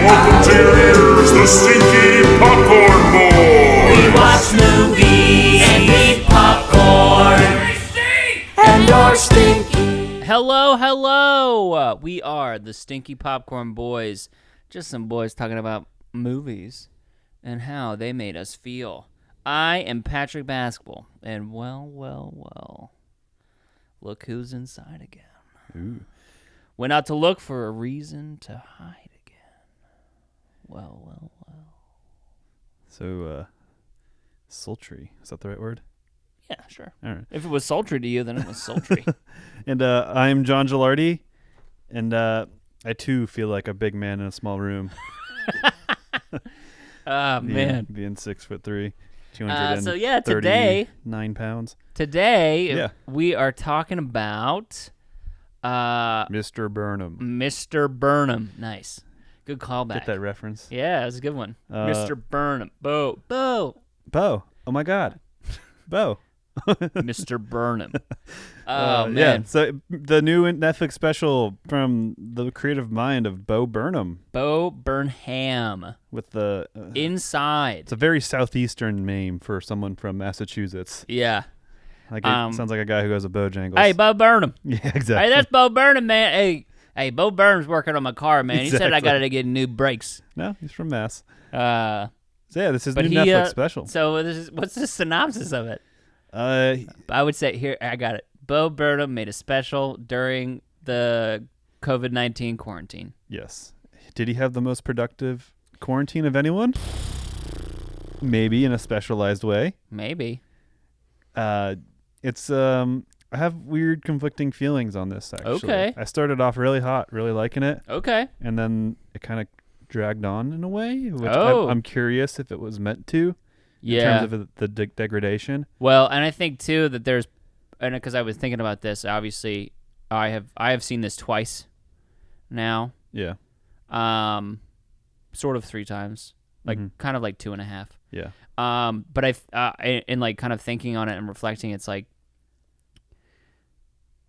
Welcome to your ears, the Stinky Popcorn Boys. We watch movies and eat popcorn. And you're stinky. Hello. We are the Stinky Popcorn Boys. Just some boys talking about movies and how they made us feel. I am Patrick Basketball, and well. Look who's inside again. Ooh. Went out to look for a reason to hide again. Well. So, sultry. Is that the right word? Yeah, sure. All right. If it was sultry to you, then it was sultry. And I'm John Gilardi, and I too feel like a big man in a small room. Man. Being 6'3", 239 so yeah, today, 9 pounds. Today, we are talking about Mr. Burnham. Mr. Burnham. Nice. Good callback. Get that reference? Yeah, that's a good one. Mr. Burnham. Bo. Oh my God. Bo. Mr. Burnham. Oh, man. Yeah, so the new Netflix special from the creative mind of Bo Burnham. Bo Burnham. With the... Inside. It's a very southeastern name for someone from Massachusetts. Yeah. Like it sounds like a guy who goes to Bojangles. Hey, Bo Burnham. Yeah, exactly. Hey, that's Bo Burnham, man. Hey, Bo Burnham's working on my car, man. Exactly. He said I got to get new brakes. No, he's from Mass. So yeah, this is new Netflix special. So what's the synopsis of it? I would say here, I got it. Bo Burnham made a special during the COVID-19 quarantine. Yes. Did he have the most productive quarantine of anyone? Maybe in a specialized way. Maybe. It's I have weird conflicting feelings on this actually. Okay. I started off really hot, really liking it. Okay. And then it kind of dragged on in a way, which Oh. I'm curious if it was meant to. Yeah. In terms of the degradation. Well, and I think too that there's, and because I was thinking about this, obviously, I have seen this twice now. Yeah. Sort of 3 times, like kind of like 2.5. Yeah. But in like kind of thinking on it and reflecting, it's like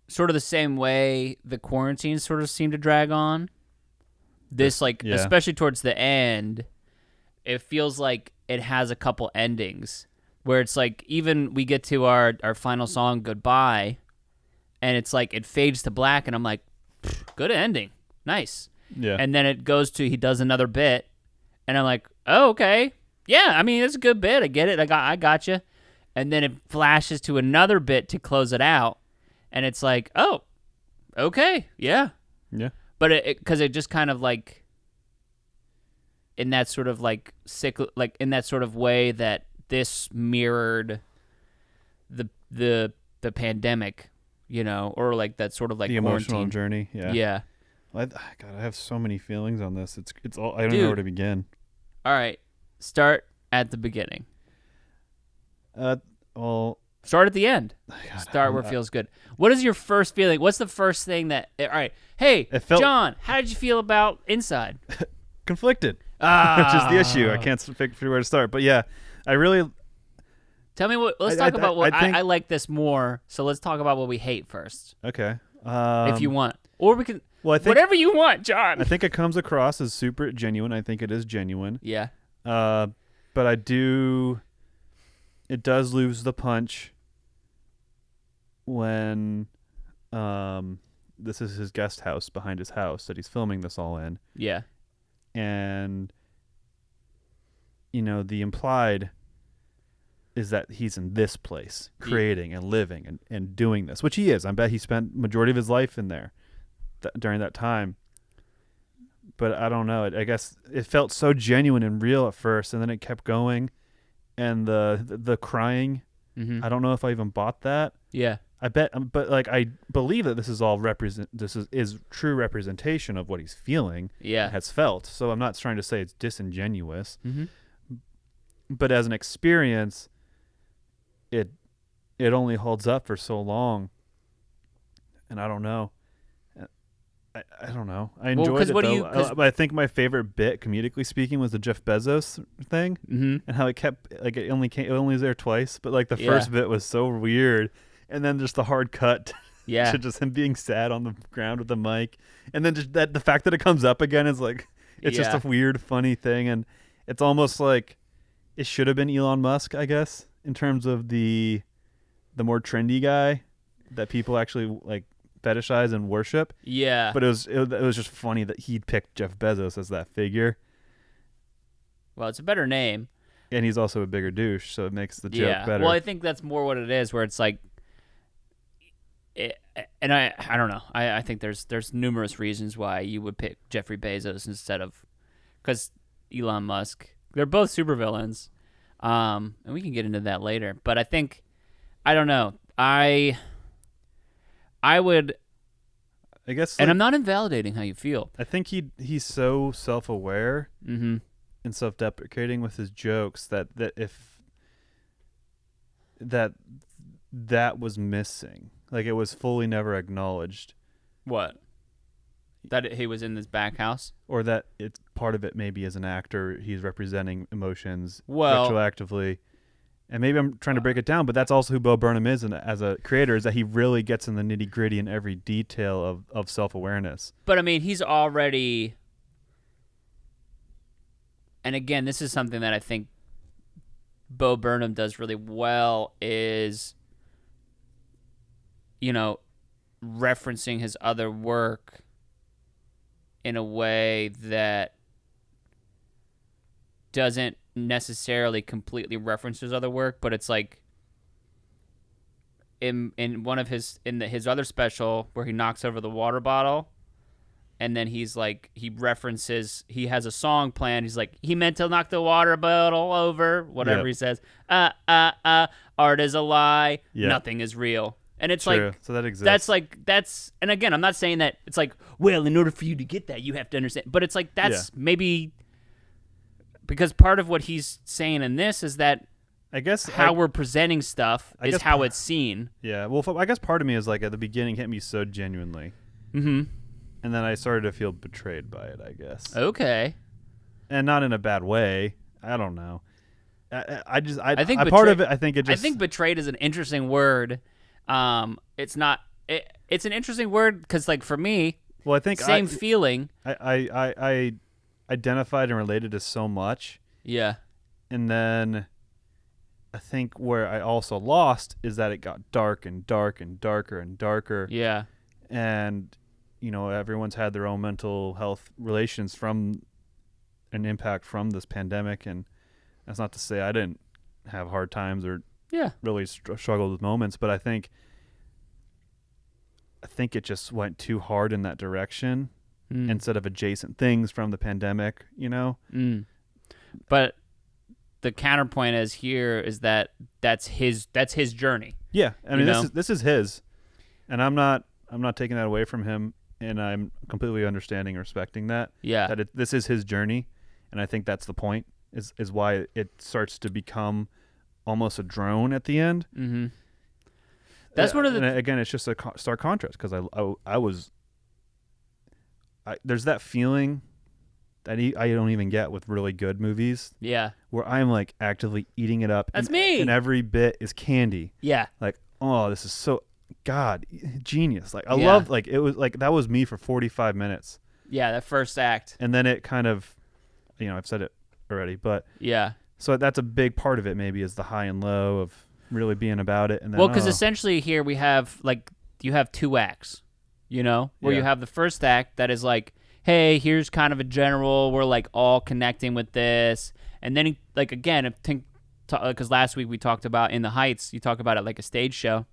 sort of the same way the quarantine sort of seemed to drag on. This especially towards the end, it feels like it has a couple endings where it's like even we get to our final song, Goodbye, and it's like it fades to black and I'm like, good ending. Nice. Yeah. And then it goes to he does another bit and I'm like, oh, okay. Yeah, I mean, it's a good bit. I get it. I got you. And then it flashes to another bit to close it out and it's like, oh, okay. Yeah. Yeah. But because it just kind of like in that sort of like in that sort of way that this mirrored the pandemic, or like that sort of like the quarantine. emotional journey. Yeah. Yeah. God, I have so many feelings on this. It's all I don't know where to begin. All right, start at the beginning. Well, start at the end. God, start where it feels good. What is your first feeling? What's the first thing that? All right, hey, John, how did you feel about Inside? Conflicted. Which is the issue. I can't figure where to start. But yeah, I really... Tell me what... Let's talk about what... I like this more, so let's talk about what we hate first. Okay. If you want. Or we can... Well, I think, whatever you want, John. I think it comes across as super genuine. I think it is genuine. Yeah. But I do... It does lose the punch when... this is his guest house behind his house that he's filming this all in. Yeah. And, the implied is that he's in this place, creating and living and doing this, which he is. I bet he spent majority of his life in there during that time. But I don't know. I guess it felt so genuine and real at first, and then it kept going. And the crying, I don't know if I even bought that. Yeah. I bet, but like I believe that this is all is true representation of what he's feeling. Yeah, has felt. So I'm not trying to say it's disingenuous, mm-hmm. but as an experience, it only holds up for so long. And I don't know. I don't know. I enjoyed it though. I think my favorite bit, comedically speaking, was the Jeff Bezos thing, and how it kept it only was there twice, but like the first bit was so weird. And then just the hard cut to just him being sad on the ground with the mic. And then just the fact that it comes up again is like, It's just a weird, funny thing, and it's almost like it should have been Elon Musk, I guess, in terms of the more trendy guy that people actually like fetishize and worship. Yeah. But it was just funny that he'd picked Jeff Bezos as that figure. Well, it's a better name. And he's also a bigger douche, so it makes the joke better. Well, I think that's more what it is, where it's like, and I don't know. I think there's numerous reasons why you would pick Jeffrey Bezos instead of, because Elon Musk. They're both supervillains, and we can get into that later. But I think, I don't know. I would, I guess, and I'm not invalidating how you feel. I think he's so self-aware Mm-hmm. and self-deprecating with his jokes that if that was missing, like it was fully never acknowledged. What? That he was in this back house? Or that it's part of it maybe as an actor, he's representing emotions retroactively. And maybe I'm trying to break it down, but that's also who Bo Burnham is as a creator, is that he really gets in the nitty-gritty in every detail of self-awareness. But, I mean, he's already... And, again, this is something that I think Bo Burnham does really well is, referencing his other work in a way that doesn't necessarily completely reference his other work, but it's like in one of his other special where he knocks over the water bottle, and then he's like, he has a song planned, he's like, he meant to knock the water bottle over, whatever. He says, art is a lie, nothing is real. And it's True. like, so that exists. that's and again, I'm not saying that it's like, well, in order for you to get that, you have to understand, but it's like, that's maybe because part of what he's saying in this is that I guess how we're presenting stuff is how it's seen. Yeah. Well, I guess part of me is like at the beginning hit me so genuinely. Mm-hmm. And then I started to feel betrayed by it, I guess. Okay. And not in a bad way. I don't know. I think part of it, I think it just... I think betrayed is an interesting word. It's not... It's an interesting word because, like, for me, well, I think same feeling. I identified and related to so much. Yeah. And then I think where I also lost is that it got dark and dark and darker and darker. Yeah. And, everyone's had their own mental health relations from an impact from this pandemic. And that's not to say I didn't have hard times or really struggled with moments, but I think it just went too hard in that direction. Instead of adjacent things from the pandemic, But the counterpoint is that's his journey. Yeah, I mean this is his, and I'm not taking that away from him, and I'm completely understanding and respecting that. Yeah, that this is his journey, and I think that's the point. Is why it starts to become almost a drone at the end. Mm-hmm. That's one of the. And again, it's just a stark contrast because I was. There's that feeling that I don't even get with really good movies. Yeah. Where I'm like actively eating it up. That's me. And every bit is candy. Yeah. Like, oh, this is so, God, genius. Like, I love, like, it was like, that was me for 45 minutes. Yeah, that first act. And then it kind of, I've said it already, but. Yeah. So that's a big part of it maybe is the high and low of really being about it. And then, because essentially here we have, like, you have two acts. Where you have the first act that is like, hey, here's kind of a general, we're like all connecting with this. And then, like, again, because last week we talked about In the Heights, you talk about it like a stage show.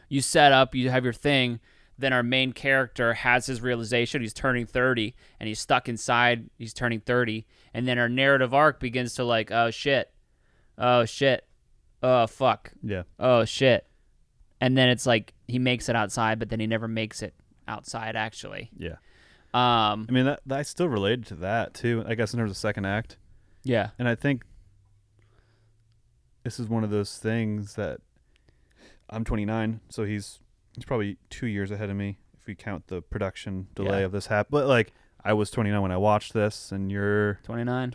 You set up, you have your thing, then our main character has his realization, he's turning 30, and he's stuck inside, he's turning 30. And then our narrative arc begins to like, oh, shit, oh, fuck, yeah, oh, shit. And then it's like he makes it outside, but then he never makes it outside, actually. Yeah. I mean, that I still related to that, too, I guess, in terms of second act. Yeah. And I think this is one of those things that I'm 29, so he's probably 2 years ahead of me if we count the production delay of this But, like, I was 29 when I watched this, and you're 29,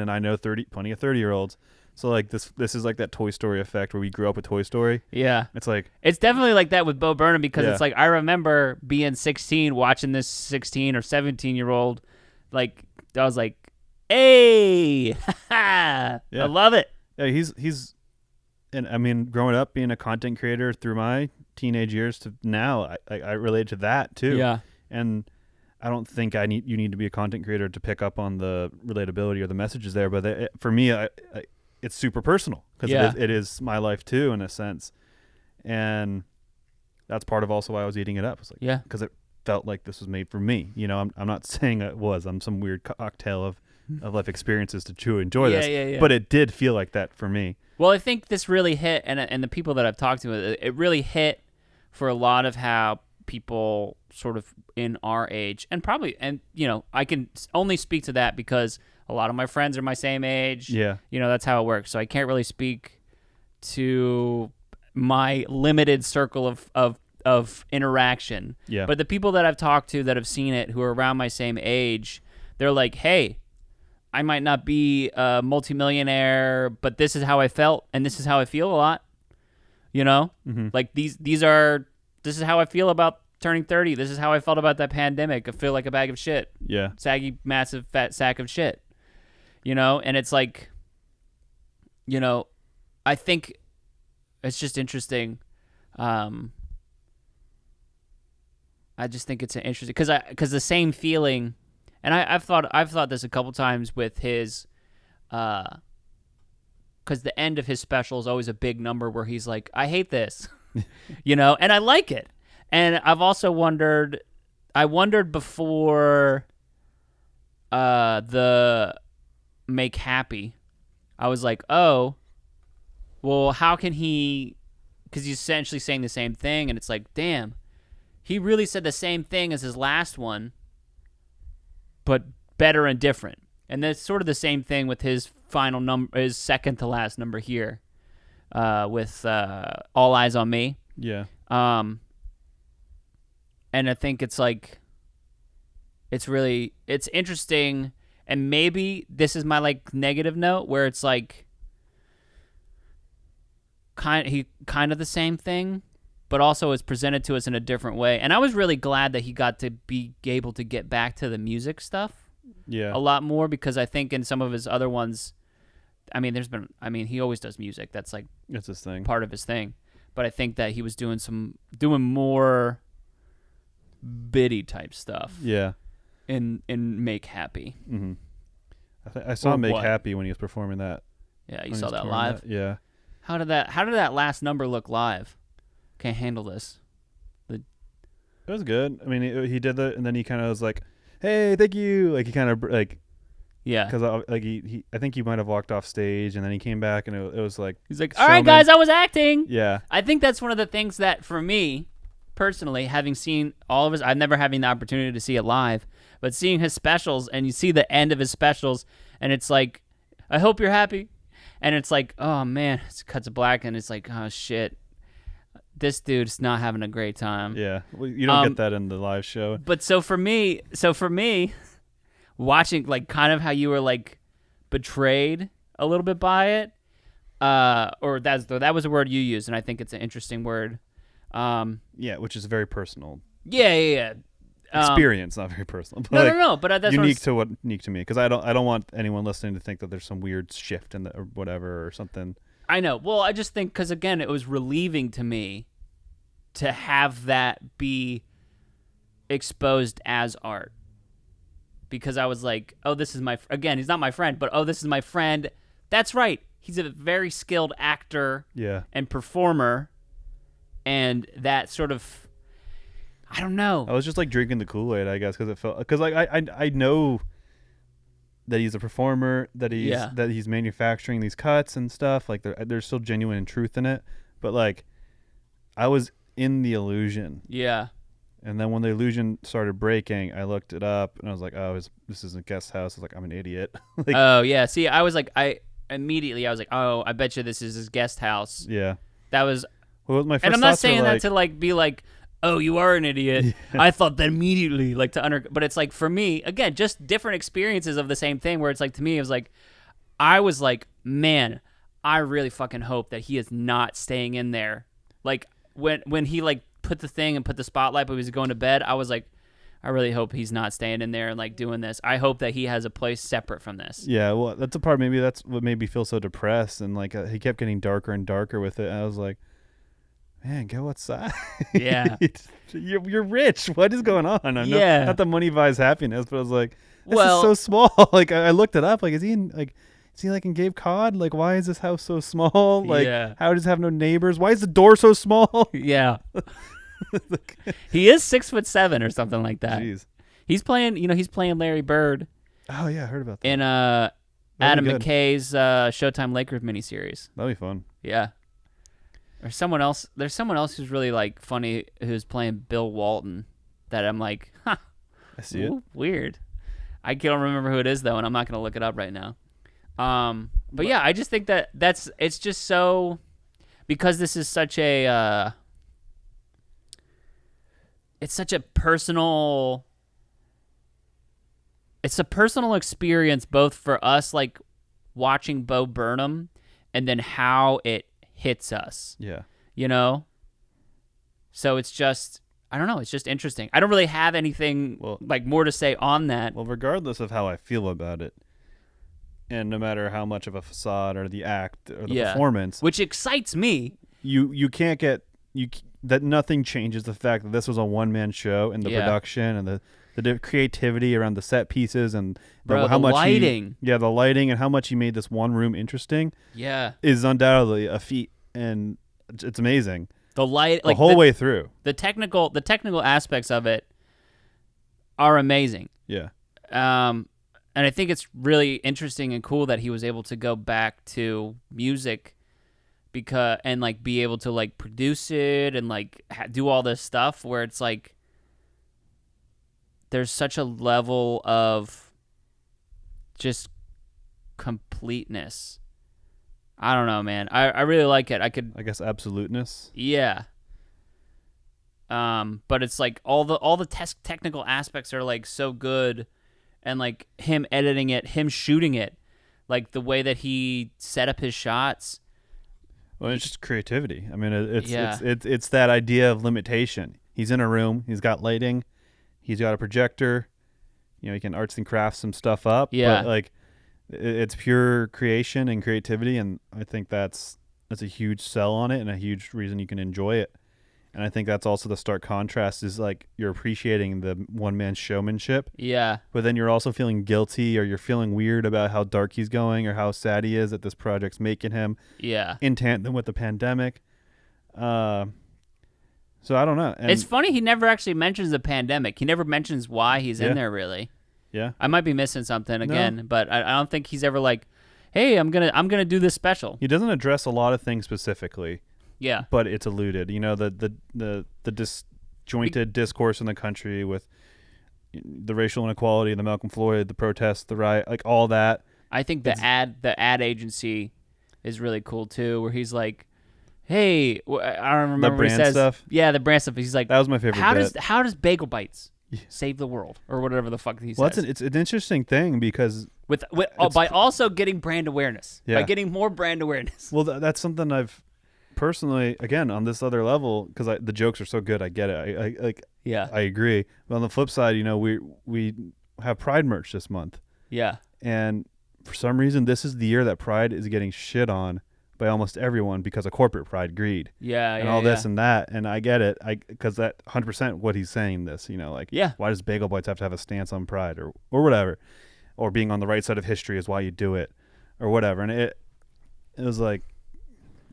and I know plenty of 30-year-olds. So, like, this is like that Toy Story effect where we grew up with Toy Story. Yeah. It's like... It's definitely like that with Bo Burnham because it's like I remember being 16, watching this 16 or 17-year-old Like, I was like, hey, I love it. Yeah, he's, and I mean, growing up being a content creator through my teenage years to now, I relate to that too. Yeah. And I don't think you need to be a content creator to pick up on the relatability or the messages there. But for me, it's super personal because it is my life too, in a sense. And that's part of also why I was eating it up. It's like, because it felt like this was made for me. You know, I'm not saying it was. I'm some weird cocktail of life experiences to truly enjoy this. Yeah. But it did feel like that for me. Well, I think this really hit, and the people that I've talked to, it really hit for a lot of how people sort of in our age, and you know, I can only speak to that because a lot of my friends are my same age. Yeah. You know, that's how it works. So I can't really speak to my limited circle of interaction. Yeah. But the people that I've talked to that have seen it, who are around my same age, they're like, hey, I might not be a multimillionaire, but this is how I felt, and this is how I feel a lot. You know? Like, this is how I feel about turning 30. This is how I felt about that pandemic. I feel like a bag of shit. Yeah. Saggy, massive, fat sack of shit. You know? And it's like, you know, I think it's just interesting. I just think it's interesting because the same feeling, and I've thought this a couple times with his, because the end of his special is always a big number where he's like, I hate this, you know, and I like it. And I've also wondered before the Make Happy, I was like, oh, well, how can he, because he's essentially saying the same thing, and it's like, damn, he really said the same thing as his last one, but better and different. And that's sort of the same thing with his final number, his second to last number here, with All Eyes on Me. Yeah. And I think it's like, it's interesting, and maybe this is my like negative note where it's like, kind of the same thing, but also is presented to us in a different way. And I was really glad that he got to be able to get back to the music stuff a lot more, because I think in some of his other ones, he always does music. That's like, it's his thing, part of his thing. But I think that he was doing more biddy type stuff. Yeah. In Make Happy. Mm-hmm. I saw Make Happy when he was performing that. Yeah, you saw that live? Yeah. How did that last number look live? Can't handle this. It was good. I mean, he did that, and then he kind of was like, "Hey, thank you." Like, he kind of like, yeah, because like I think he might have walked off stage, and then he came back, and it was like, he's like, "All right, guys, I was acting." Yeah, I think that's one of the things that, for me personally, having seen all of his, I've never having the opportunity to see it live, but seeing his specials, and you see the end of his specials, and it's like, I hope you're happy. And it's like, oh man, it cuts to black, and it's like, oh shit, this dude's not having a great time. Yeah, well, you don't get that in the live show. But so for me, watching, like, kind of how you were like betrayed a little bit by it, or that was a word you used, and I think it's an interesting word. Yeah, which is very personal. Yeah. Experience, not very personal. But No. But that's unique to me, because I don't want anyone listening to think that there's some weird shift in or whatever or something. I know. Well, I just think, because again, it was relieving to me to have that be exposed as art, because I was like, oh, this is again, he's not my friend, but oh, this is my friend. That's right. He's a very skilled actor and performer, and that sort of, I don't know. I was just like drinking the Kool-Aid, I guess, because like I know that he's a performer, that he's manufacturing these cuts and stuff. Like, there's still genuine truth in it, but like, I was in the illusion. Yeah. And then when the illusion started breaking, I looked it up and I was like, oh, this is a guest house. I was like, I'm an idiot. Like, oh yeah. See, I was like, I was like, oh, I bet you this is his guest house. Yeah. That was. Well, my first and I'm not thoughts saying were that to like be like, oh, you are an idiot. Yeah. I thought that immediately, like, but it's like, for me, again, just different experiences of the same thing, where it's like, to me, it was like, I was like, man, I really fucking hope that he is not staying in there. Like, when he like put the thing and put the spotlight, but he was going to bed, I was like, I really hope he's not staying in there and like doing this. I hope that he has a place separate from this. Yeah, well, that's a part. Maybe that's what made me feel so depressed, and like he kept getting darker and darker with it. And I was like, man, go outside. Yeah. You're rich. What is going on? I know not the money buys happiness, but I was like, this is so small. Like I looked it up. Like, is he like in Cape Cod? Like, why is this house so small? Like, how does it have no neighbors? Why is the door so small? Yeah. He is 6'7" or something like that. Jeez. He's playing, he's playing Larry Bird. Oh yeah, I heard about that. In Adam McKay's Showtime Lakers miniseries. That'll be fun. Yeah. Or someone else. There's someone else who's really like funny who's playing Bill Walton. That I'm like, huh. I see it. Weird. I can't remember who it is though, and I'm not gonna look it up right now. But yeah, I just think that it's just so, because this is such a it's such a personal. It's a personal experience both for us, like watching Bo Burnham, and then how it hits us. Yeah. So it's just, I don't know. It's just interesting. I don't really have anything like more to say on that. Well, regardless of how I feel about it, and no matter how much of a facade or the act or the performance, which excites me, you can't get that nothing changes the fact that this was a one-man show, and the production and the creativity around the set pieces and how much lighting. The lighting and how much he made this one room interesting. Yeah, is undoubtedly a feat, and it's amazing. The light, the whole way through. The technical aspects of it are amazing. Yeah. And I think it's really interesting and cool that he was able to go back to music and like be able to like produce it and like do all this stuff where it's like there's such a level of just completeness. I don't know, man. I really like it. I guess absoluteness. Yeah. But it's like all the technical aspects are like so good, and like him editing it, him shooting it, like the way that he set up his shots. Well, it's just creativity. I mean, it's that idea of limitation. He's in a room. He's got lighting. He's got a projector. He can arts and crafts some stuff up. Yeah. But like, it's pure creation and creativity, and I think that's a huge sell on it and a huge reason you can enjoy it. And I think that's also the stark contrast is like you're appreciating the one-man showmanship. Yeah. But then you're also feeling guilty, or you're feeling weird about how dark he's going or how sad he is that this project's making him. Yeah. In tandem with the pandemic. So I don't know. And it's funny he never actually mentions the pandemic. He never mentions why he's in there really. Yeah. I might be missing something again, but I don't think he's ever like, hey, I'm gonna do this special. He doesn't address a lot of things specifically. Yeah. But it's alluded. The disjointed discourse in the country with the racial inequality, the Malcolm Floyd, the protests, the riot, like all that. I think the ad agency is really cool too, where he's like, hey, I don't remember the brand what he says. Stuff. Yeah, the brand stuff. He's like, that was my favorite. How does Bagel Bites save the world or whatever the fuck he says? Well, it's an interesting thing because by also getting brand awareness, by getting more brand awareness. Well, that's something I've personally, again, on this other level, because the jokes are so good, I get it. I agree. But on the flip side, we have Pride merch this month. Yeah. And for some reason, this is the year that Pride is getting shit on by almost everyone because of corporate pride greed. Yeah. And all this and that. And I get it. Because that 100% what he's saying this, why does Bagel Bites have to have a stance on pride or whatever? Or being on the right side of history is why you do it or whatever. And it was like,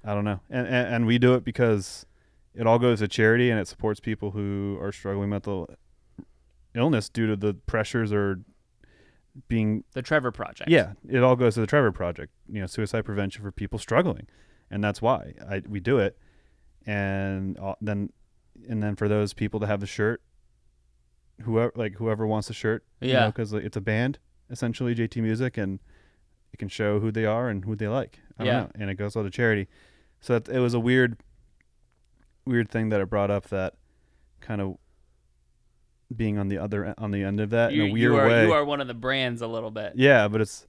I don't know. And we do it because it all goes to charity and it supports people who are struggling with mental illness due to the pressures or being... The Trevor Project. Yeah. It all goes to the Trevor Project, suicide prevention for people struggling. And that's why we do it. And then for those people to have the shirt, whoever wants the shirt, because it's a band, essentially, JT Music, and it can show who they are and who they like. I don't know. And it goes all to charity. So it was a weird thing that it brought up, that kind of being on the end of that in a weird way. You are one of the brands a little bit. Yeah, but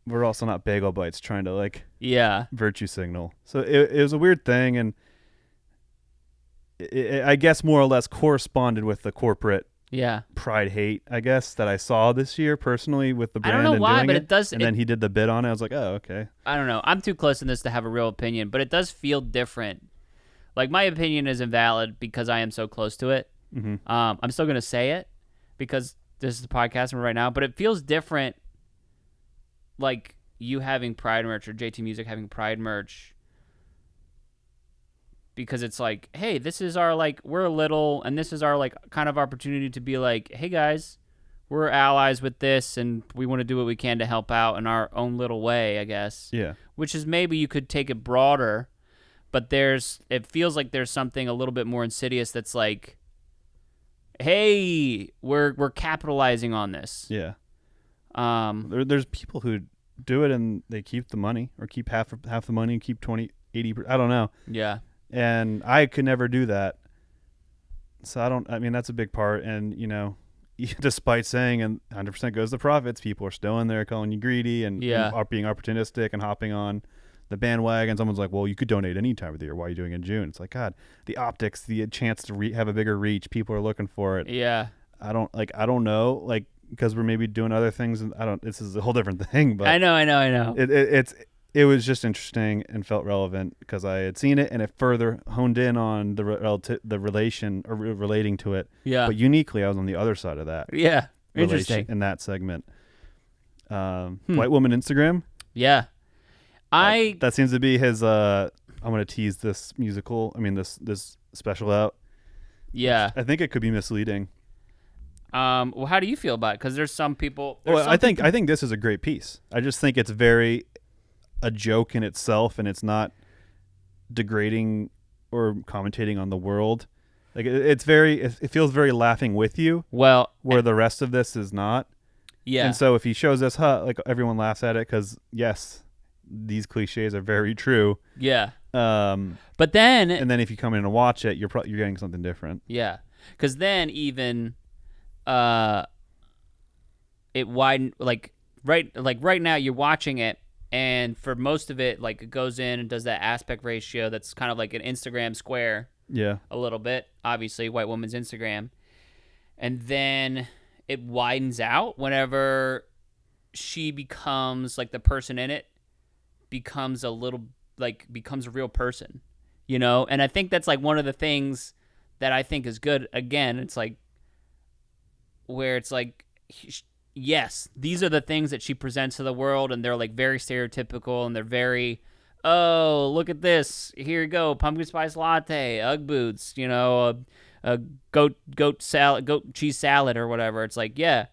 we're also not Bagel Bites trying to virtue signal. So it was a weird thing, and it, I guess more or less corresponded with the corporate Yeah. pride hate, I guess, that I saw this year personally with the I brand. don't know and why, doing but it does. And then he did the bit on it. I was like, oh, okay. I don't know. I'm too close in this to have a real opinion, but it does feel different. Like, my opinion is invalid because I am so close to it. Mm-hmm. I'm still going to say it because this is the podcast right now, but it feels different, like you having Pride merch or JT Music having Pride merch, because it's like, hey, this is our, like, we're little, and this is our, like, kind of opportunity to be like, hey, guys, we're allies with this, and we want to do what we can to help out in our own little way, I guess. Yeah. Which is, maybe you could take it broader, but it feels like there's something a little bit more insidious that's like, hey, we're capitalizing on this. Yeah. There's people who do it and they keep the money, or keep half the money and keep 20, 80. I don't know. Yeah. And I could never do that. So I mean, that's a big part. And, you know, despite saying and 100% goes to profits, people are still in there calling you greedy and being opportunistic and hopping on the bandwagon. Someone's like, well, you could donate any time of the year. Why are you doing it in June? It's like, God, the optics, the chance to have a bigger reach. People are looking for it. Yeah. I don't know, like, because we're maybe doing other things. And this is a whole different thing, but I know. It was just interesting and felt relevant because I had seen it, and it further honed in on the relation or relating to it. Yeah. But uniquely, I was on the other side of that. Yeah. Interesting. In that segment. White woman Instagram. Yeah. That seems to be his. I'm going to tease this musical. I mean, this special out. Yeah. I think it could be misleading. Well, how do you feel about it? Because there's some people. I think this is a great piece. I just think it's very a joke in itself, and it's not degrading or commentating on the world. Like it feels very laughing with you. Well, where the rest of this is not. Yeah. And so if he shows us, like everyone laughs at it because yes, these cliches are very true. Yeah. But then, and then if you come in and watch it, you're getting something different. Yeah. Because then even, it widened right now you're watching it, and for most of it, like, it goes in and does that aspect ratio that's kind of like an Instagram square. Yeah. A little bit, obviously, white woman's Instagram. And then it widens out whenever she becomes, like, the person in it becomes a real person, you know? And I think that's, like, one of the things that I think is good. Again, it's like, where it's like, yes, these are the things that she presents to the world, and they're, like, very stereotypical, and they're very, oh, look at this, here you go, pumpkin spice latte, Ugg boots, you know, a goat cheese salad or whatever. It's like, yeah,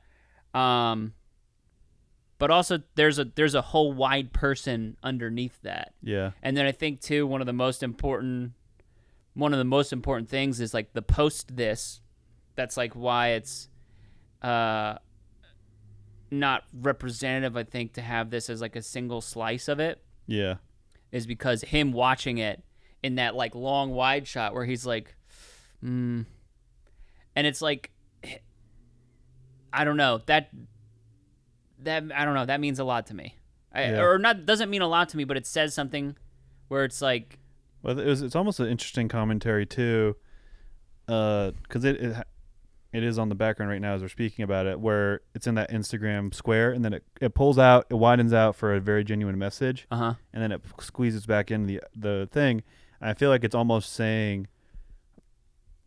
but also there's a whole wide person underneath that. Yeah. And then I think too, one of the most important things is, like, the post this. That's, like, why it's not representative, I think, to have this as, like, a single slice of it. Yeah. Is because him watching it in that, like, long wide shot where he's like, and it's like, I don't know, that I don't know, that means a lot to me. Or not, doesn't mean a lot to me, but it says something where it's like, well, it's almost an interesting commentary too, because it is on the background right now as we're speaking about it, where it's in that Instagram square, and then it pulls out, it widens out for a very genuine message, and then it squeezes back in the thing. And I feel like it's almost saying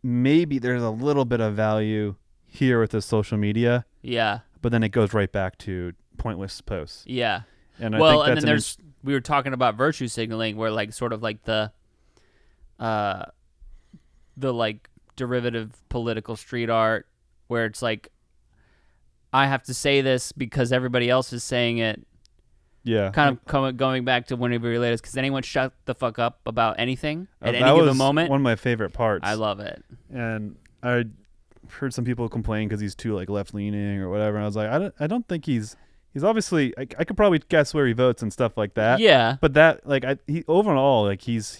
maybe there's a little bit of value here with the social media, but then it goes right back to pointless posts. Yeah. And I well, think and then we were talking about virtue signaling, where, like, sort of like the like derivative political street art, where it's like, I have to say this because everybody else is saying it. Yeah. Kind of going back to whenever we related, because anyone shut the fuck up about anything at any given moment. One of my favorite parts. I love it. And I heard some people complain because he's too, like, left leaning or whatever. And I was like, I don't think he's obviously, I could probably guess where he votes and stuff like that. Yeah. But that, like, he overall, like, he's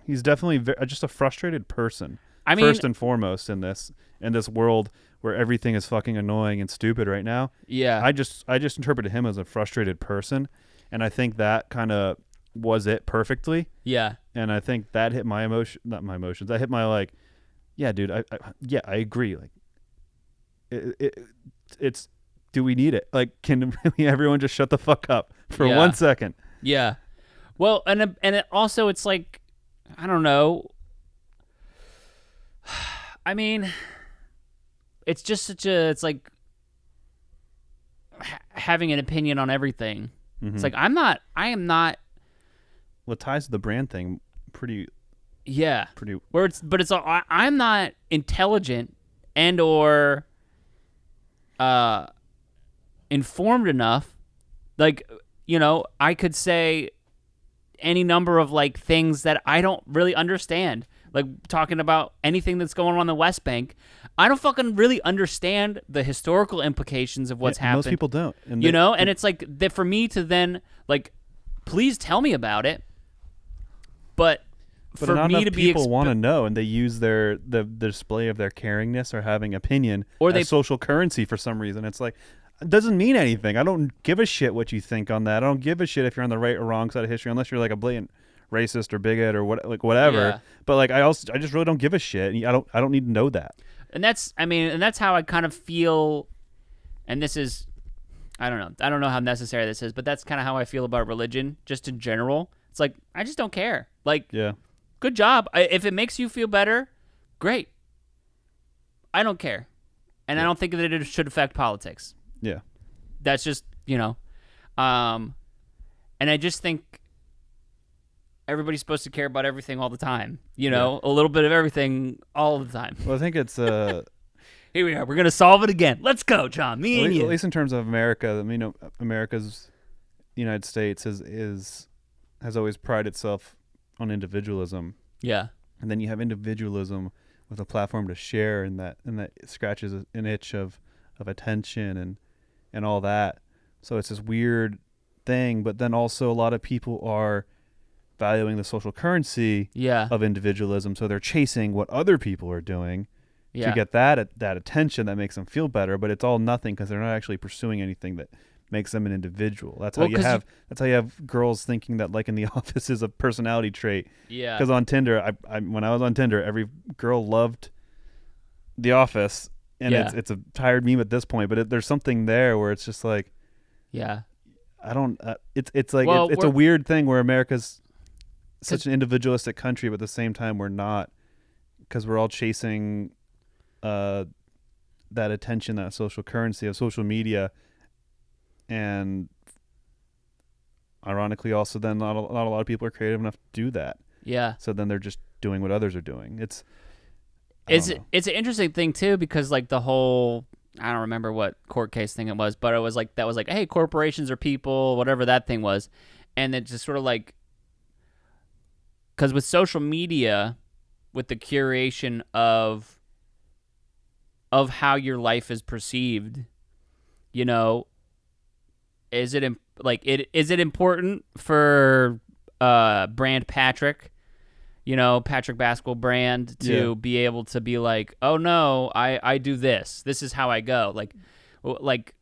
definitely just a frustrated person. I mean, first and foremost in this world where everything is fucking annoying and stupid right now. Yeah. I just interpreted him as a frustrated person, and I think that kind of was it perfectly. Yeah. And I think that hit my emotions. That hit my, like, yeah, dude, I agree. Like, it's do we need it? Like, can everyone just shut the fuck up for Yeah. 1 second? Yeah. Well, and it also, it's like, I don't know. I mean, it's just it's like having an opinion on everything. Mm-hmm. It's like, I am not. Well, it ties to the brand thing pretty. Yeah. Pretty. But it's I'm not intelligent and or informed enough. Like, you know, I could say any number of like things that I don't really understand. Like talking about anything that's going on in the West Bank, I don't fucking really understand the historical implications of what's happened. Most people don't, and and it's like that for me to then like, please tell me about it. But for not me enough to be people want to know, and they use the display of their caringness or having opinion or as social currency for some reason. It's like, it doesn't mean anything. I don't give a shit what you think on that. I don't give a shit if you're on the right or wrong side of history, unless you're like a blatant racist or bigot or whatever. Yeah. But like, I just really don't give a shit. I don't need to know that. And that's how I kind of feel. And this is, I don't know how necessary this is, but that's kind of how I feel about religion, just in general. It's like, I just don't care. Like, Yeah. good job. If it makes you feel better, great. I don't care. And I don't think that it should affect politics. Yeah. That's just, and I just think everybody's supposed to care about everything all the time. A little bit of everything all the time. Well, I think it's Here we are. We're going to solve it again. Let's go, John. Me and you. At least in terms of America, I mean, America's United States has always prided itself on individualism. Yeah. And then you have individualism with a platform to share, and that scratches an itch of attention and all that. So it's this weird thing, but then also a lot of people are valuing the social currency of individualism, so they're chasing what other people are doing to get that attention that makes them feel better, but it's all nothing because they're not actually pursuing anything that makes them an individual. That's how you have girls thinking that liking The Office is a personality trait. Yeah. Because on Tinder, when I was on Tinder, every girl loved The Office, and it's a tired meme at this point. But there's something there where it's just like, I don't. It's like it's a weird thing where America's such an individualistic country, but at the same time we're not, because we're all chasing that attention, that social currency of social media. And ironically, also, then not a lot of people are creative enough to do that. Yeah. So then they're just doing what others are doing. It's an interesting thing too, because like the whole, I don't remember what court case thing it was, but it was like that was like, hey, corporations are people, whatever that thing was, and it just sort of like, because with social media, with the curation of how your life is perceived, is it important for brand Patrick, Patrick Basketball brand, to be able to be like, oh no, I do this. This is how I go. Like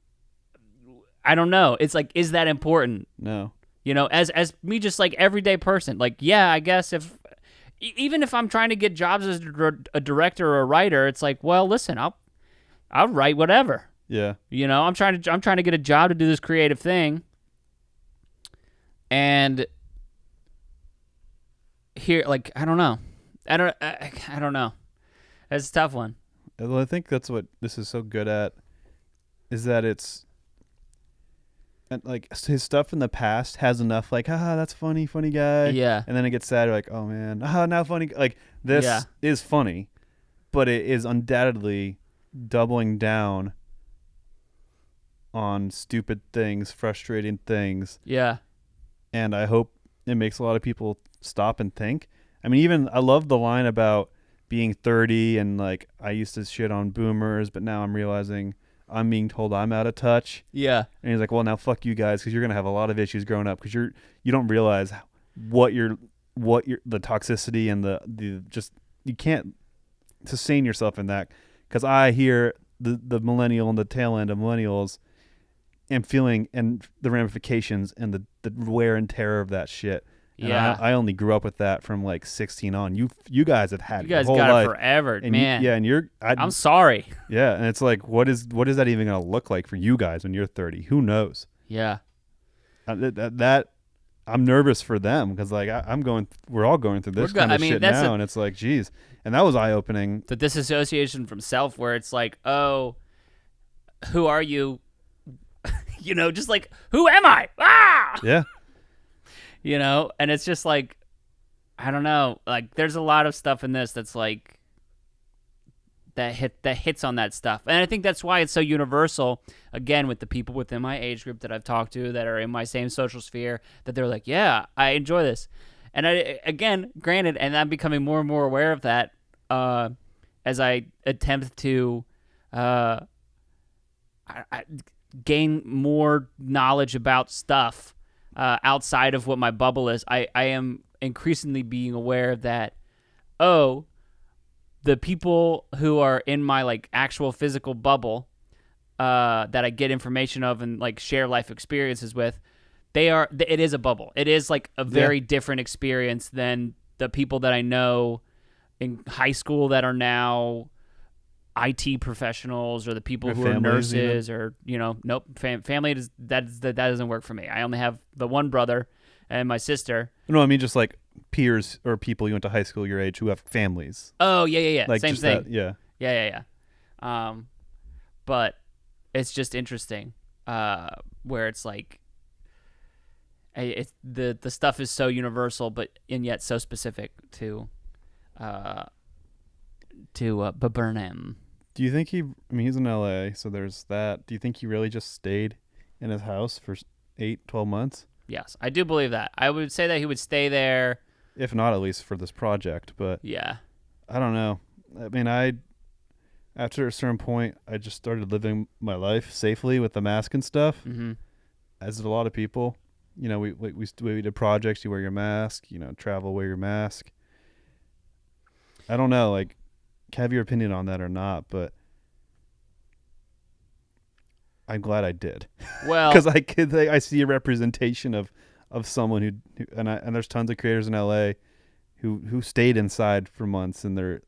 I don't know. It's like, is that important? No. As me, just like everyday person, like, yeah, I guess even if I'm trying to get jobs as a director or a writer, it's like, well, listen, I'll write whatever. Yeah. I'm trying to get a job to do this creative thing. And here, like, I don't know. I don't know. It's a tough one. Well, I think that's what this is so good at, is that it's, and like, his stuff in the past has enough, like, that's funny guy. Yeah. And then it gets sad, like, oh man, now funny. Like, this is funny, but it is undoubtedly doubling down on stupid things, frustrating things. Yeah. And I hope it makes a lot of people stop and think. I mean, I love the line about being 30 and like, I used to shit on boomers, but now I'm realizing I'm being told I'm out of touch. Yeah. And he's like, well, now fuck you guys, because you're gonna have a lot of issues growing up, because you don't realize what the toxicity and the just, you can't sustain yourself in that. Because I hear the millennial and the tail end of millennials and feeling and the ramifications and the wear and tear of that shit. And Yeah. I only grew up with that from like 16 on. You guys have had You guys your whole got life. it forever, And man. I'm sorry. Yeah, and it's like, what is that even going to look like for you guys when you're 30? Who knows? Yeah. That I'm nervous for them because like we're all going through this kind of shit now, and it's like, geez, and that was eye opening. The disassociation from self, where it's like, oh, who are you? Just like, who am I? Ah! Yeah, And it's just like, I don't know. Like, there's a lot of stuff in this that's like that hits on that stuff, and I think that's why it's so universal. Again, with the people within my age group that I've talked to that are in my same social sphere, that they're like, yeah, I enjoy this, and granted, and I'm becoming more and more aware of that as I attempt to gain more knowledge about stuff outside of what my bubble is. I am increasingly being aware that, the people who are in my like actual physical bubble that I get information of and like share life experiences with, it is a bubble. It is like a very different experience than the people that I know in high school that are now IT professionals, or the people who are nurses, or nope, family that doesn't work for me. I only have the one brother and my sister. No, I mean just like peers or people you went to high school your age who have families. Oh yeah. Like same thing. Yeah. But it's just interesting where it's like the stuff is so universal, but and yet so specific to Bo Burnham. Do you think he's in LA, so there's that. Do you think he really just stayed in his house for 12 months? Yes, I do believe that. I would say that he would stay there. If not, at least for this project. But yeah, I don't know. I mean, after a certain point, I just started living my life safely with the mask and stuff, as did a lot of people. We did projects, you wear your mask, travel, wear your mask. I don't know, like, have your opinion on that or not, but I'm glad I did. Well, because I see a representation of someone who and there's tons of creators in LA who stayed inside for months, and their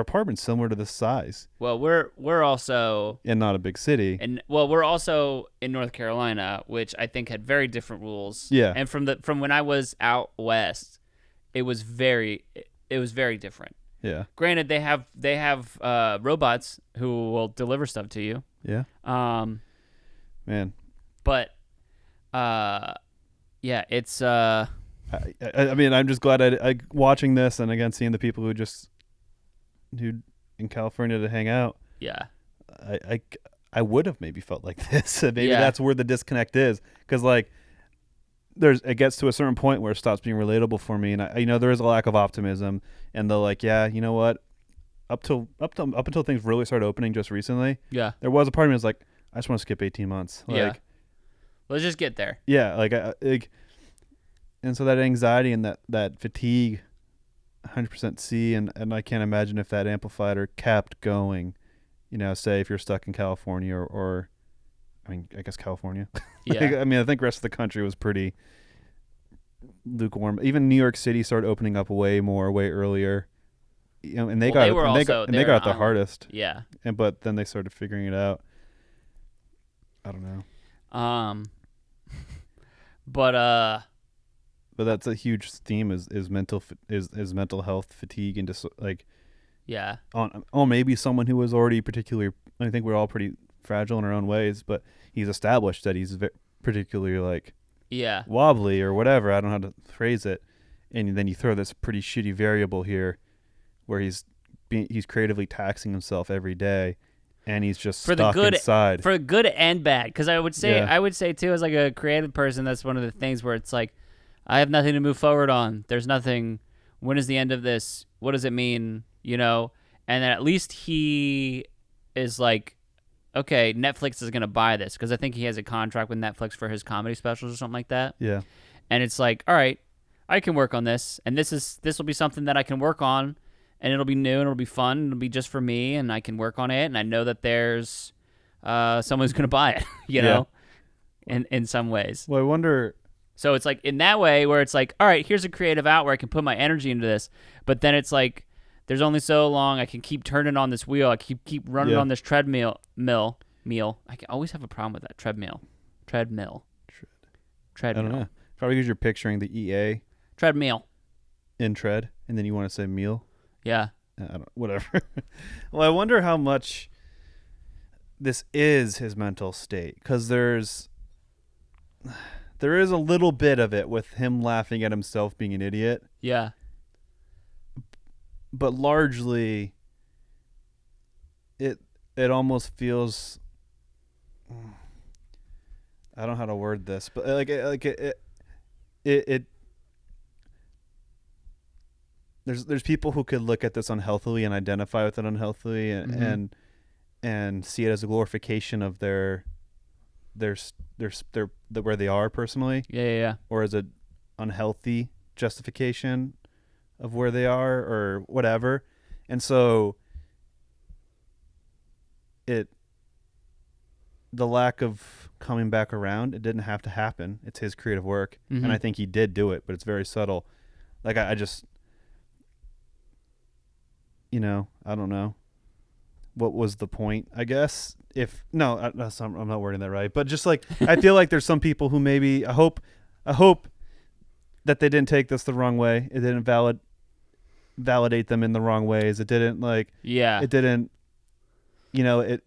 apartment's similar to this size. Well, we're also in not a big city, and we're also in North Carolina, which I think had very different rules. Yeah, and from when I was out west, it was very different. Yeah. Granted, they have robots who will deliver stuff to you. Yeah. Man. But yeah, it's I mean, I'm just glad I watching this, and again seeing the people who in California to hang out. Yeah. I would have maybe felt like this. Maybe Yeah. that's where the disconnect is, because like it gets to a certain point where it stops being relatable for me, and there is a lack of optimism, and they're like, yeah, you know what? Up until things really started opening just recently, yeah, there was a part of me that's like, I just want to skip 18 months. Like, yeah. Let's just get there. Yeah, and so that anxiety and that fatigue, 100% see, and I can't imagine if that amplified or kept going. Say if you're stuck in California or I mean, I guess California. Yeah. I mean, I think the rest of the country was pretty lukewarm. Even New York City started opening up way earlier. And they got it the hardest. Yeah. But then they started figuring it out. I don't know. But that's a huge theme is mental health fatigue, and just like, yeah. On maybe someone who was already particularly, I think we're all pretty fragile in our own ways, but he's established that he's particularly like, yeah, wobbly or whatever. I don't know how to phrase it. And then you throw this pretty shitty variable here, where he's creatively taxing himself every day, and he's just stuck inside. For good and bad, because I would say too, as like a creative person, that's one of the things where it's like, I have nothing to move forward on. There's nothing. When is the end of this? What does it mean? And then at least he is like, okay, Netflix is going to buy this, because I think he has a contract with Netflix for his comedy specials or something like that. Yeah. And it's like, all right, I can work on this, and this will be something that I can work on, and it'll be new, and it'll be fun, and it'll be just for me, and I can work on it, and I know that there's someone who's going to buy it, in some ways. Well, I wonder, So it's like in that way where it's like, all right, here's a creative out where I can put my energy into this. But then it's like, there's only so long I can keep turning on this wheel. I keep running on this treadmill. I always have a problem with that. Treadmill. I don't know. Probably because you're picturing the EA Treadmill. in tread, and then you want to say meal. Yeah. Whatever. Well, I wonder how much this is his mental state, because there is a little bit of it with him laughing at himself being an idiot. Yeah. But largely, it almost feels. I don't know how to word this, but it there's people who could look at this unhealthily and identify with it unhealthily and see it as a glorification of their where they are personally. Yeah. Or as an unhealthy justification of where they are or whatever. And so the lack of coming back around, it didn't have to happen. It's his creative work. Mm-hmm. And I think he did do it, but it's very subtle. Like I just, I don't know. What was the point, I guess? I'm not wording that right. But just like, I feel like there's some people who maybe, I hope that they didn't take this the wrong way. It didn't validate them in the wrong ways. It didn't it didn't, I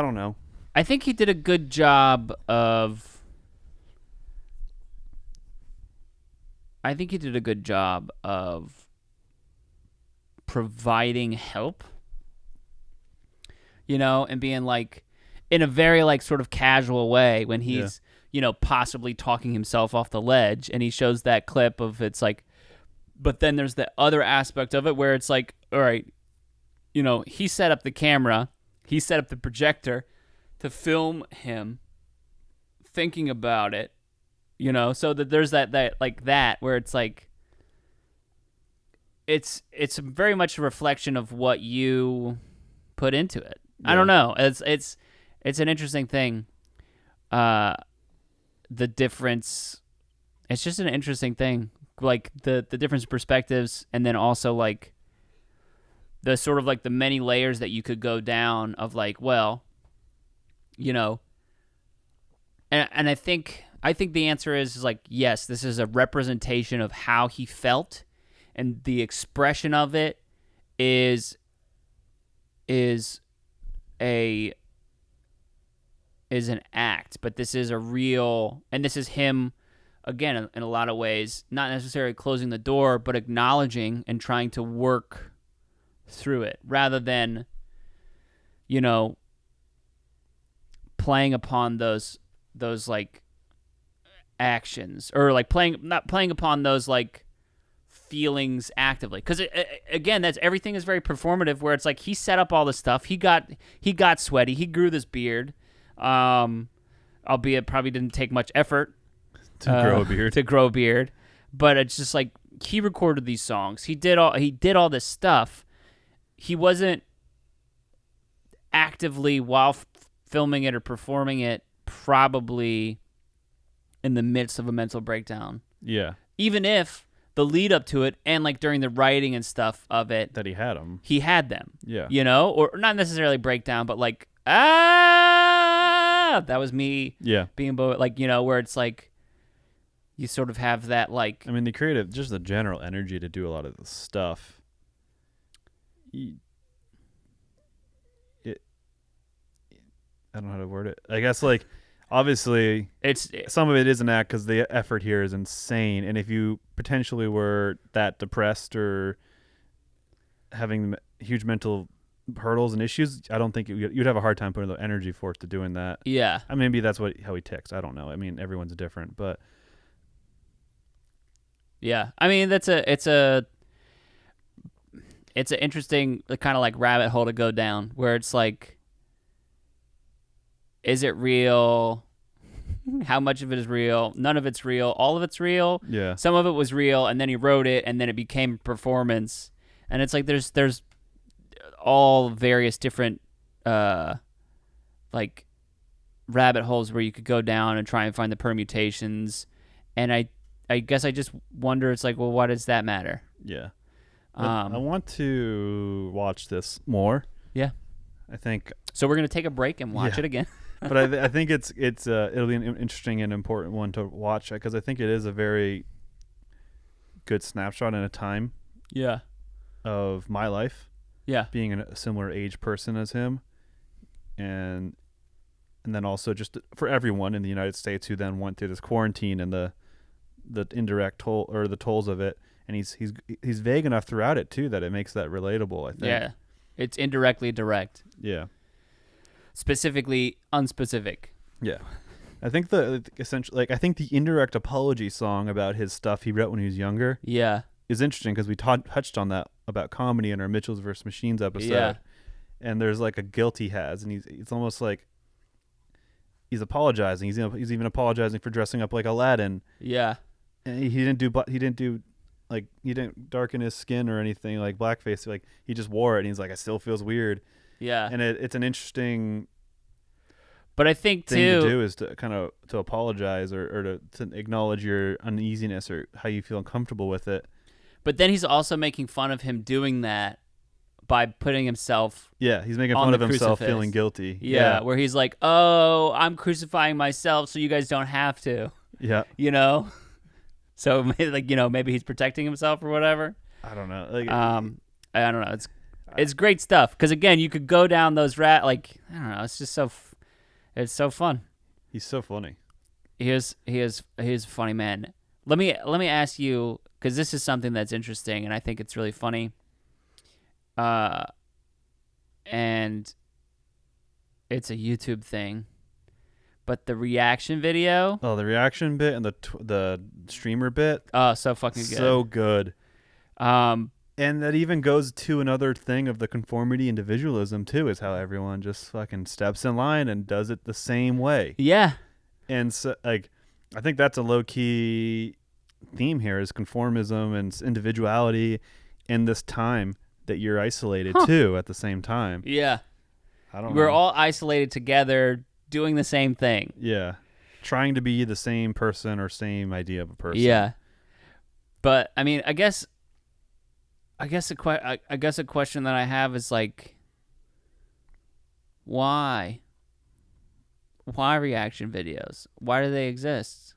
don't know. I think he did a good job of providing help, and being like, in a very like sort of casual way when he's, possibly talking himself off the ledge, and he shows that clip of it's like, but then there's the other aspect of it where it's like, all right, he set up the camera, he set up the projector to film him thinking about it, so that there's that like that where it's like, it's very much a reflection of what you put into it. Yeah. I don't know. It's an interesting thing. The difference, it's just an interesting thing. Like the different perspectives, and then also like the sort of like the many layers that you could go down of like, well, and I think the answer is like, yes, this is a representation of how he felt, and the expression of it is an act, but this is a real, and this is him again in a lot of ways, not necessarily closing the door, but acknowledging and trying to work through it rather than playing upon those like actions, or like not playing upon those like feelings actively, because again, that's everything is very performative, where it's like he set up all this stuff, he got sweaty, he grew this beard, albeit probably didn't take much effort to grow a beard, but it's just like he recorded these songs, he did all this stuff. He wasn't actively while filming it or performing it probably in the midst of a mental breakdown. Yeah. Even if the lead up to it and like during the writing and stuff of it, that he had them. Yeah. Or not necessarily breakdown, but like, that was me. Yeah. Being like, where it's like you sort of have that like, I mean, the creative, just the general energy to do a lot of the stuff. I don't know how to word it. I guess like obviously some of it is an act because the effort here is insane, and if you potentially were that depressed or having huge mental hurdles and issues, I don't think you'd have a hard time putting the energy forth to doing that. Yeah. I mean, maybe that's how he ticks. I don't know. I mean, everyone's different, but yeah. I mean, it's an interesting kind of like rabbit hole to go down, where it's like, is it real? How much of it is real? None of it's real. All of it's real. Yeah. Some of it was real, and then he wrote it, and then it became performance. And it's like there's all various different like rabbit holes where you could go down and try and find the permutations. And I guess I just wonder, it's like, well, why does that matter? Yeah. I want to watch this more. Yeah. I think. So we're going to take a break and watch it again. But I think it'll be an interesting and important one to watch because I think it is a very good snapshot in a time. Yeah. Of my life. Yeah. Being a similar age person as him, and then also just for everyone in the United States who then went through this quarantine and the indirect toll or the tolls of it, and he's vague enough throughout it too that it makes that relatable. I think. Yeah. It's indirectly direct. Yeah. Specifically unspecific. Yeah. I think I think the indirect apology song about his stuff he wrote when he was younger. Yeah. Is interesting because we touched on that about comedy in our Mitchells vs. Machines episode. Yeah. And there's like a guilt he has, and it's almost like he's apologizing. He's even apologizing for dressing up like Aladdin. Yeah. And he didn't darken his skin or anything like blackface. Like he just wore it, and he's like, it still feels weird. Yeah. And it's an interesting. But I think thing to do is to kind of to apologize or to acknowledge your uneasiness or how you feel uncomfortable with it. But then he's also making fun of him doing that by putting himself. Yeah, he's making fun of himself feeling guilty. Yeah, where he's like, "Oh, I'm crucifying myself, so you guys don't have to." Yeah, So maybe he's protecting himself or whatever. I don't know. I don't know. It's great stuff because again, you could go down those I don't know. It's just it's so fun. He's so funny. He is a funny man. Let me ask you, because this is something that's interesting and I think it's really funny. And it's a YouTube thing, but the reaction video. Oh, the reaction bit and the streamer bit. Oh, so fucking good. So good. And that even goes to another thing of the conformity individualism too, is how everyone just fucking steps in line and does it the same way. Yeah. And so, I think that's a low-key theme here is conformism and individuality in this time that you're isolated too at the same time. Yeah. We're We're all isolated together doing the same thing. Yeah. Trying to be the same person or same idea of a person. Yeah. But I mean, I guess a question that I have is like, why? Why reaction videos? Why do they exist?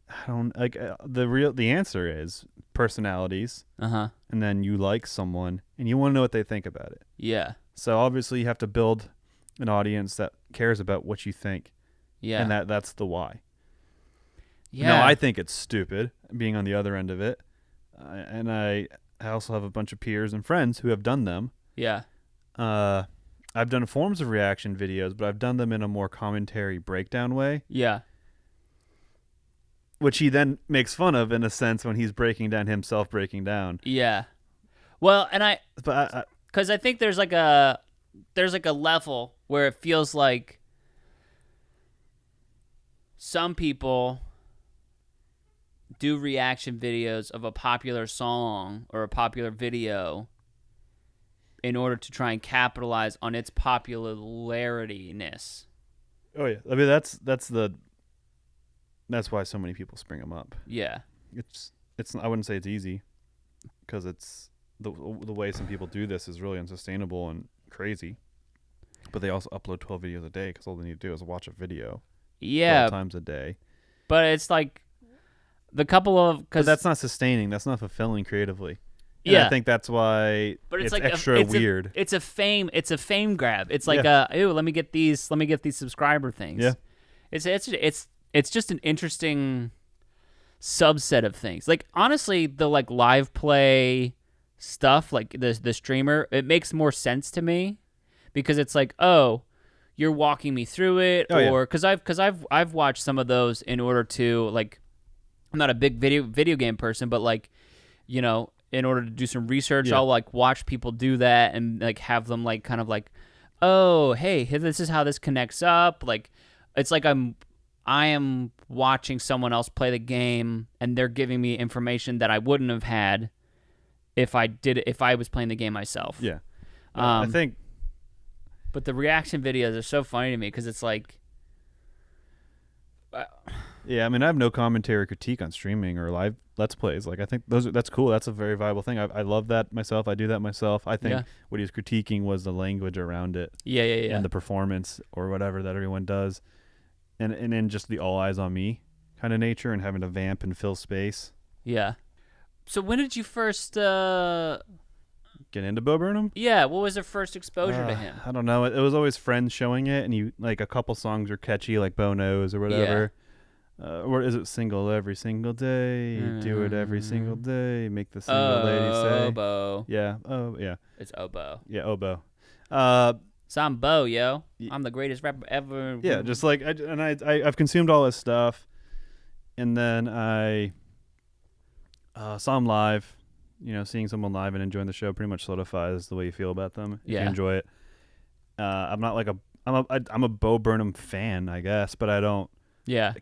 I don't the answer is personalities. Uh-huh. And then you like someone and you want to know what they think about it. Yeah. So obviously you have to build an audience that cares about what you think. Yeah. And that's the why. Yeah. No, I think it's stupid being on the other end of it. And I also have a bunch of peers and friends who have done them. Yeah. I've done forms of reaction videos, but I've done them in a more commentary breakdown way. Yeah. Which he then makes fun of in a sense when he's breaking down himself breaking down. Yeah. Well, and because I think there's like a level where it feels like some people do reaction videos of a popular song or a popular video in order to try and capitalize on its popularityness. Oh yeah, I mean that's why so many people spring them up. Yeah, it's I wouldn't say it's easy because it's the way some people do this is really unsustainable and crazy. But they also upload 12 videos a day because all they need to do is watch a video. Yeah, 12 times a day. But it's like the couple of because that's not sustaining. That's not fulfilling creatively. And yeah, I think that's why but it's like extra weird. It's a fame grab. It's like ooh, let me get these subscriber things. Yeah, it's just an interesting subset of things. Like honestly, the like live play stuff, like the streamer, it makes more sense to me because it's like, oh, you're walking me through it, or because I've watched some of those in order to like, I'm not a big video game person, but like, in order to do some research, I'll like watch people do that and like have them like kind of like, oh, hey, this is how this connects up. Like, it's like I am watching someone else play the game and they're giving me information that I wouldn't have had if I was playing the game myself. Yeah. I think. But the reaction videos are so funny to me because it's like, Yeah, I mean, I have no commentary or critique on streaming or live Let's Plays. Like, I think that's cool. That's a very viable thing. I love that myself. I do that myself. I think what he was critiquing was the language around it. Yeah. And the performance or whatever that everyone does. And then just the all eyes on me kind of nature and having to vamp and fill space. Yeah. So when did you first get into Bo Burnham? Yeah, what was your first exposure to him? I don't know. It was always friends showing it, and you like a couple songs are catchy, like Bo Knows or whatever. Or is it single every single day? Do it every single day. Make the single lady say. Oboe. Yeah. Oh, yeah. It's oboe. Yeah, oboe. So I'm Bo, yo. I'm the greatest rapper ever. Yeah, just like I've consumed all this stuff, and then I saw him live. You know, seeing someone live and enjoying the show pretty much solidifies the way you feel about them. If you enjoy it. I'm not like I'm a Bo Burnham fan, I guess, but I don't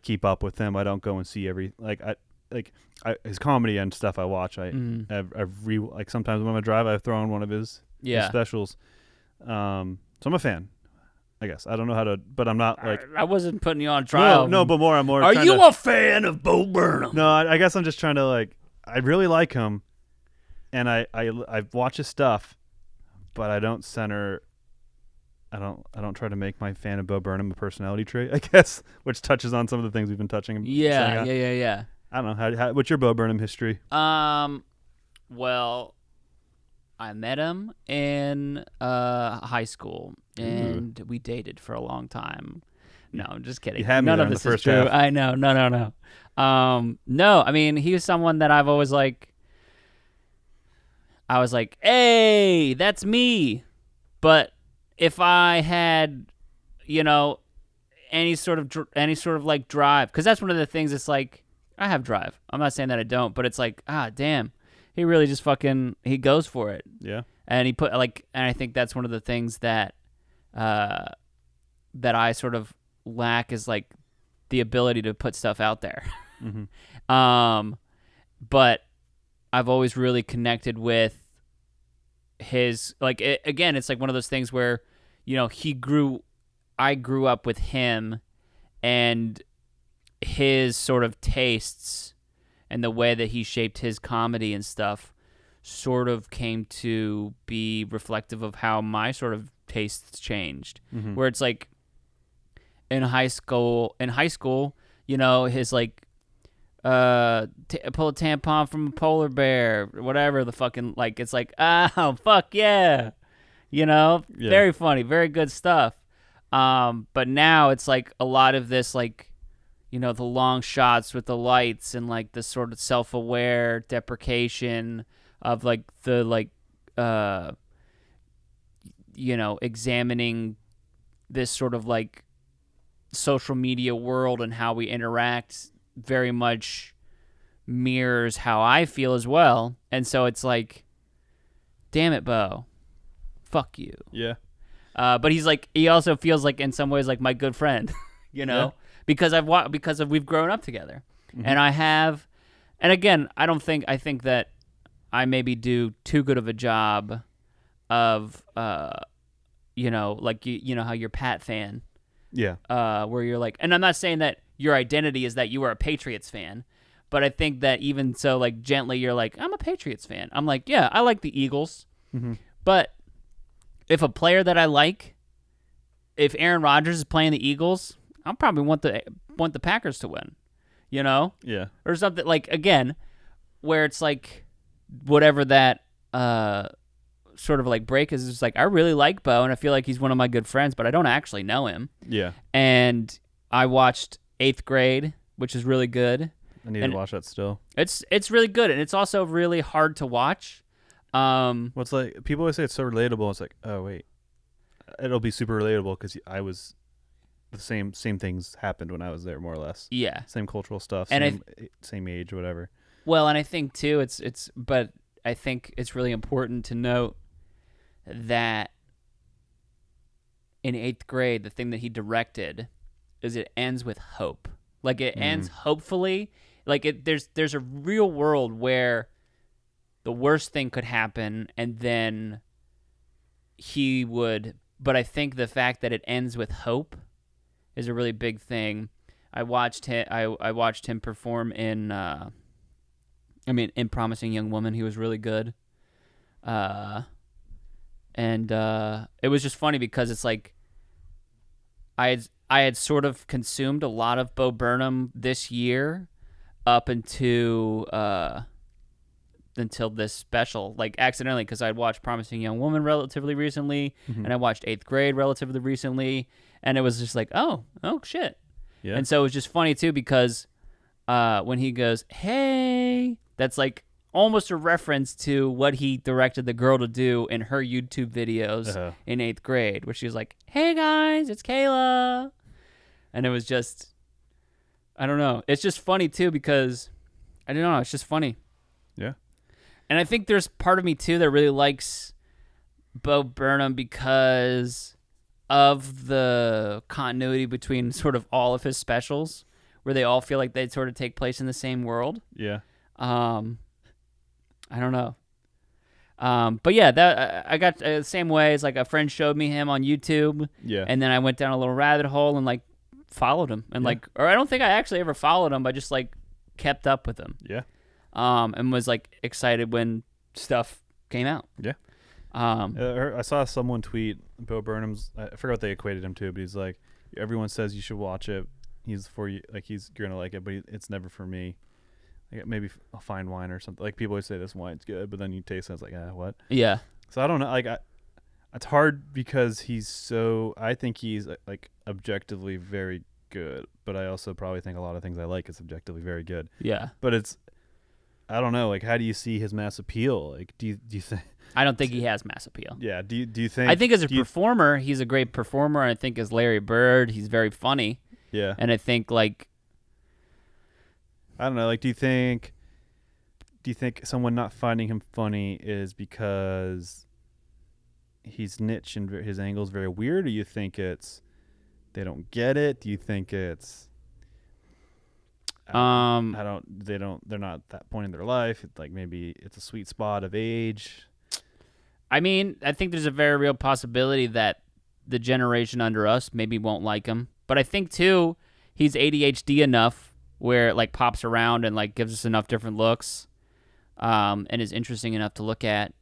keep up with him. I don't go and see his comedy and stuff I watch. Like sometimes when I'm on a drive, I throw on one of his specials. So I'm a fan, I guess. I don't know how to, but I'm not like. I wasn't putting you on trial. No, but I'm more. Are you a fan of Bo Burnham? No, I guess I'm just trying to like. I really like him, and I watch his stuff, but I don't center. I don't try to make my fan of Bo Burnham a personality trait, I guess, which touches on some of the things we've been touching. Yeah. I don't know. How what's your Bo Burnham history? Well, I met him in high school, and we dated for a long time. No, I'm just kidding. You had me None there of in this the first is true. half. I know. No. No, I mean, he was someone that I've always like. I was like, hey, that's me. But if I had, any sort of like drive, because that's one of the things. It's like I have drive. I'm not saying that I don't, but it's like, damn, he really just he goes for it. Yeah. And and I think that's one of the things that that I sort of lack is like the ability to put stuff out there. Mm-hmm. But I've always really connected with his again, it's like one of those things where, I grew up with him and his sort of tastes and the way that he shaped his comedy and stuff sort of came to be reflective of how my sort of tastes changed. Mm-hmm. Where it's like in high school, his like pull a tampon from a polar bear, whatever the fucking like. It's like, oh fuck yeah, very funny, very good stuff. But now it's like a lot of this like, the long shots with the lights and like the sort of self-aware deprecation of like the like examining this sort of like social media world and how we interact very much mirrors how I feel as well. And so it's like, damn it, Bo, fuck you. Yeah. But he also feels like in some ways like my good friend, because we've grown up together. Mm-hmm. And again, I think that I maybe do too good of a job of, like how you're Pat fan. Yeah. Where you're like, and I'm not saying that your identity is that you are a Patriots fan, but I think that even so, like gently, you're like, I'm a Patriots fan. I'm like, yeah, I like the Eagles, mm-hmm. but if a player that I like, if Aaron Rodgers is playing the Eagles, I'll probably want the Packers to win, Yeah. or something like, again, where it's like whatever that sort of like break is just like, I really like Bo and I feel like he's one of my good friends, but I don't actually know him. Yeah. And I watched 8th Grade, which is really good. I need to watch that still. It's really good, and it's also really hard to watch. Well, it's like people always say it's so relatable. It's like, oh wait, it'll be super relatable because I was the same things happened when I was there, more or less. Yeah, same cultural stuff, and same age, whatever. Well, and I think too, but I think it's really important to note that in 8th Grade, the thing that he directed is it ends with hope. Like it ends hopefully. Like there's a real world where the worst thing could happen, and then he would. But I think the fact that it ends with hope is a really big thing. I watched him perform in in Promising Young Woman. He was really good. And it was just funny because it's like I had sort of consumed a lot of Bo Burnham this year up until this special, like accidentally, because I'd watched Promising Young Woman relatively recently, and I watched 8th Grade relatively recently, and it was just like, oh shit. Yeah. And so it was just funny too because when he goes, hey, that's like almost a reference to what he directed the girl to do in her YouTube videos in 8th grade, where she was like, hey guys, it's Kayla. And it was just, I don't know. It's just funny too because, I don't know, it's just funny. Yeah. And I think there's part of me too that really likes Bo Burnham because of the continuity between sort of all of his specials, where they all feel like they sort of take place in the same world. Yeah. I don't know. But yeah, that I got the same way. It's like a friend showed me him on YouTube. Yeah. And then I went down a little rabbit hole and like followed him and or I don't think I actually ever followed him. I just like kept up with him. Yeah. And was like excited when stuff came out. Yeah. I saw someone tweet Bo Burnham's. I forgot what they equated him to, but he's like, everyone says you should watch it. He's for you, like you're gonna like it, but it's never for me. Like maybe a fine wine or something. Like people always say this wine's good, but then you taste it, it's like, what? Yeah. So I don't know. Like it's hard because I think he's like objectively very good, but I also probably think a lot of things I like is objectively very good. Yeah. But I don't know. Like, how do you see his mass appeal? Like, do you think? I don't think he has mass appeal. Yeah. Do you think? I think as a performer, he's a great performer. I think as Larry Bird, he's very funny. Yeah. And I think like, I don't know. Like, do you think someone not finding him funny is because he's niche and his angle's very weird, or you think it's they don't get it? Do you think it's they're not that point in their life? It's like maybe it's a sweet spot of age. I mean, I think there's a very real possibility that the generation under us maybe won't like him. But I think too, he's ADHD enough where it like pops around and like gives us enough different looks, and is interesting enough to look at,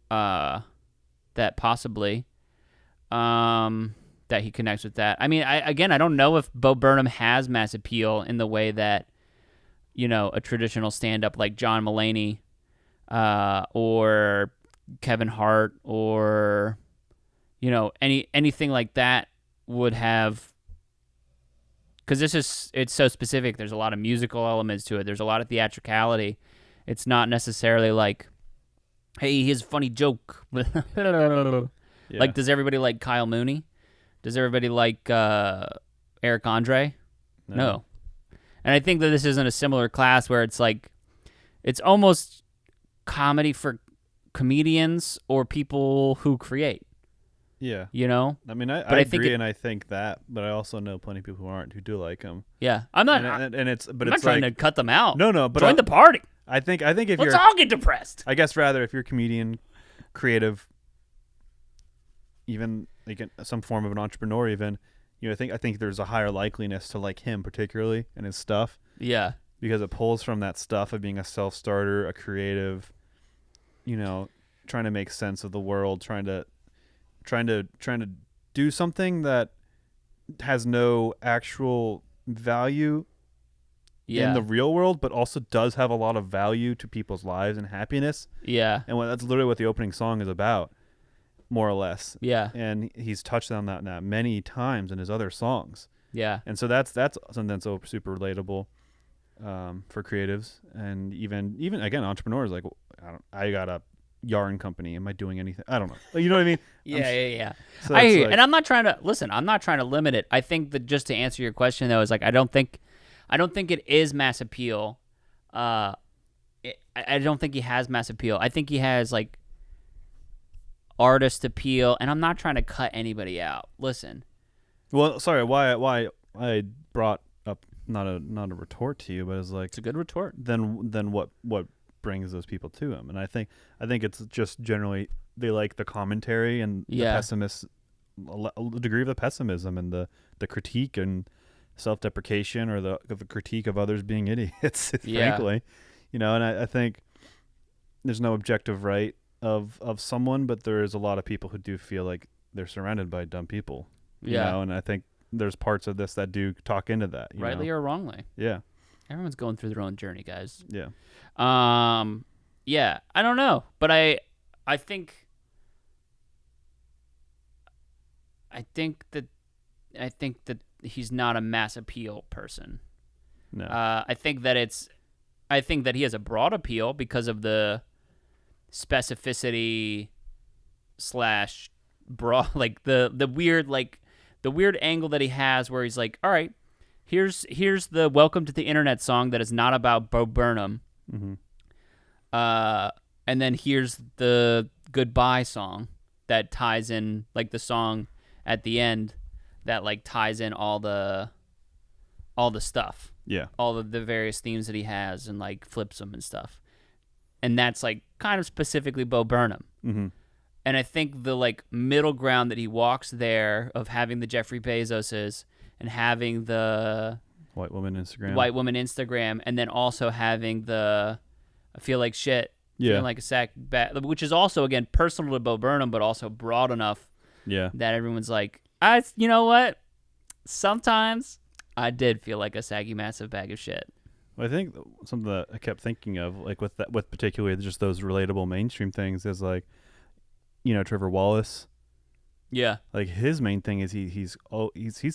that possibly, that he connects with that. I mean, I don't know if Bo Burnham has mass appeal in the way that, a traditional stand-up like John Mulaney, or Kevin Hart, or, anything like that would have. Because it's so specific. There's a lot of musical elements to it. There's a lot of theatricality. It's not necessarily like, hey, here's a funny joke. Yeah. Like, does everybody like Kyle Mooney? Does everybody like Eric Andre? No. And I think that this isn't a similar class where it's like, it's almost comedy for comedians or people who create. Yeah. I mean, I agree, and I think that, but I also know plenty of people who do like him. Yeah. I'm not trying to cut them out. No, but join the party. I think if let's all get depressed. I guess rather if you're a comedian, creative, even like some form of an entrepreneur, even, I think there's a higher likeliness to like him particularly and his stuff. Yeah. Because it pulls from that stuff of being a self-starter, a creative, trying to make sense of the world, trying to do something that has no actual value in the real world, but also does have a lot of value to people's lives and happiness. Yeah. And that's literally what the opening song is about, more or less. Yeah. And he's touched on that many times in his other songs. Yeah. And so that's something that's super relatable for creatives, and even again entrepreneurs. Like, I got a yarn company. Am I doing anything? I don't know. You know what I mean? Yeah. So I hear you. And I'm not trying to limit it. I think that just to answer your question though is like I don't think it is mass appeal. I don't think he has mass appeal. I think he has like artist appeal, and I'm not trying to cut anybody out. Listen. Well, sorry. Why I brought up not a retort to you, but it's like it's a good retort. Then what brings those people to him? And I think it's just generally they like the commentary and the pessimist, a degree of the pessimism and the critique and self-deprecation or the critique of others being idiots, Yeah. frankly. And I think there's no objective right of someone, but there is a lot of people who do feel like they're surrounded by dumb people. Yeah. And I think there's parts of this that do talk into that. Rightly or wrongly. Yeah. Everyone's going through their own journey, guys. Yeah. Yeah, I don't know, but I think that he's not a mass appeal person. No. I think that he has a broad appeal because of the specificity / broad, like the weird angle that he has where he's like, all right, here's the Welcome to the Internet song that is not about Bo Burnham. Mm-hmm. And then here's the goodbye song that ties in, like the song at the end that like ties in all the stuff. Yeah. All of the various themes that he has and like flips them and stuff. And that's like kind of specifically Bo Burnham. Mm-hmm. And I think the like middle ground that he walks there of having the Jeffrey Bezoses and having the white woman Instagram, and then also having the I feel like shit, yeah, feeling like a sack, which is also again personal to Bo Burnham, but also broad enough, yeah, that everyone's like, you know what? Sometimes I did feel like a saggy, massive bag of shit. Well, I think something that I kept thinking of, like with particularly just those relatable mainstream things, is like, Trevor Wallace. Yeah, like his main thing is he's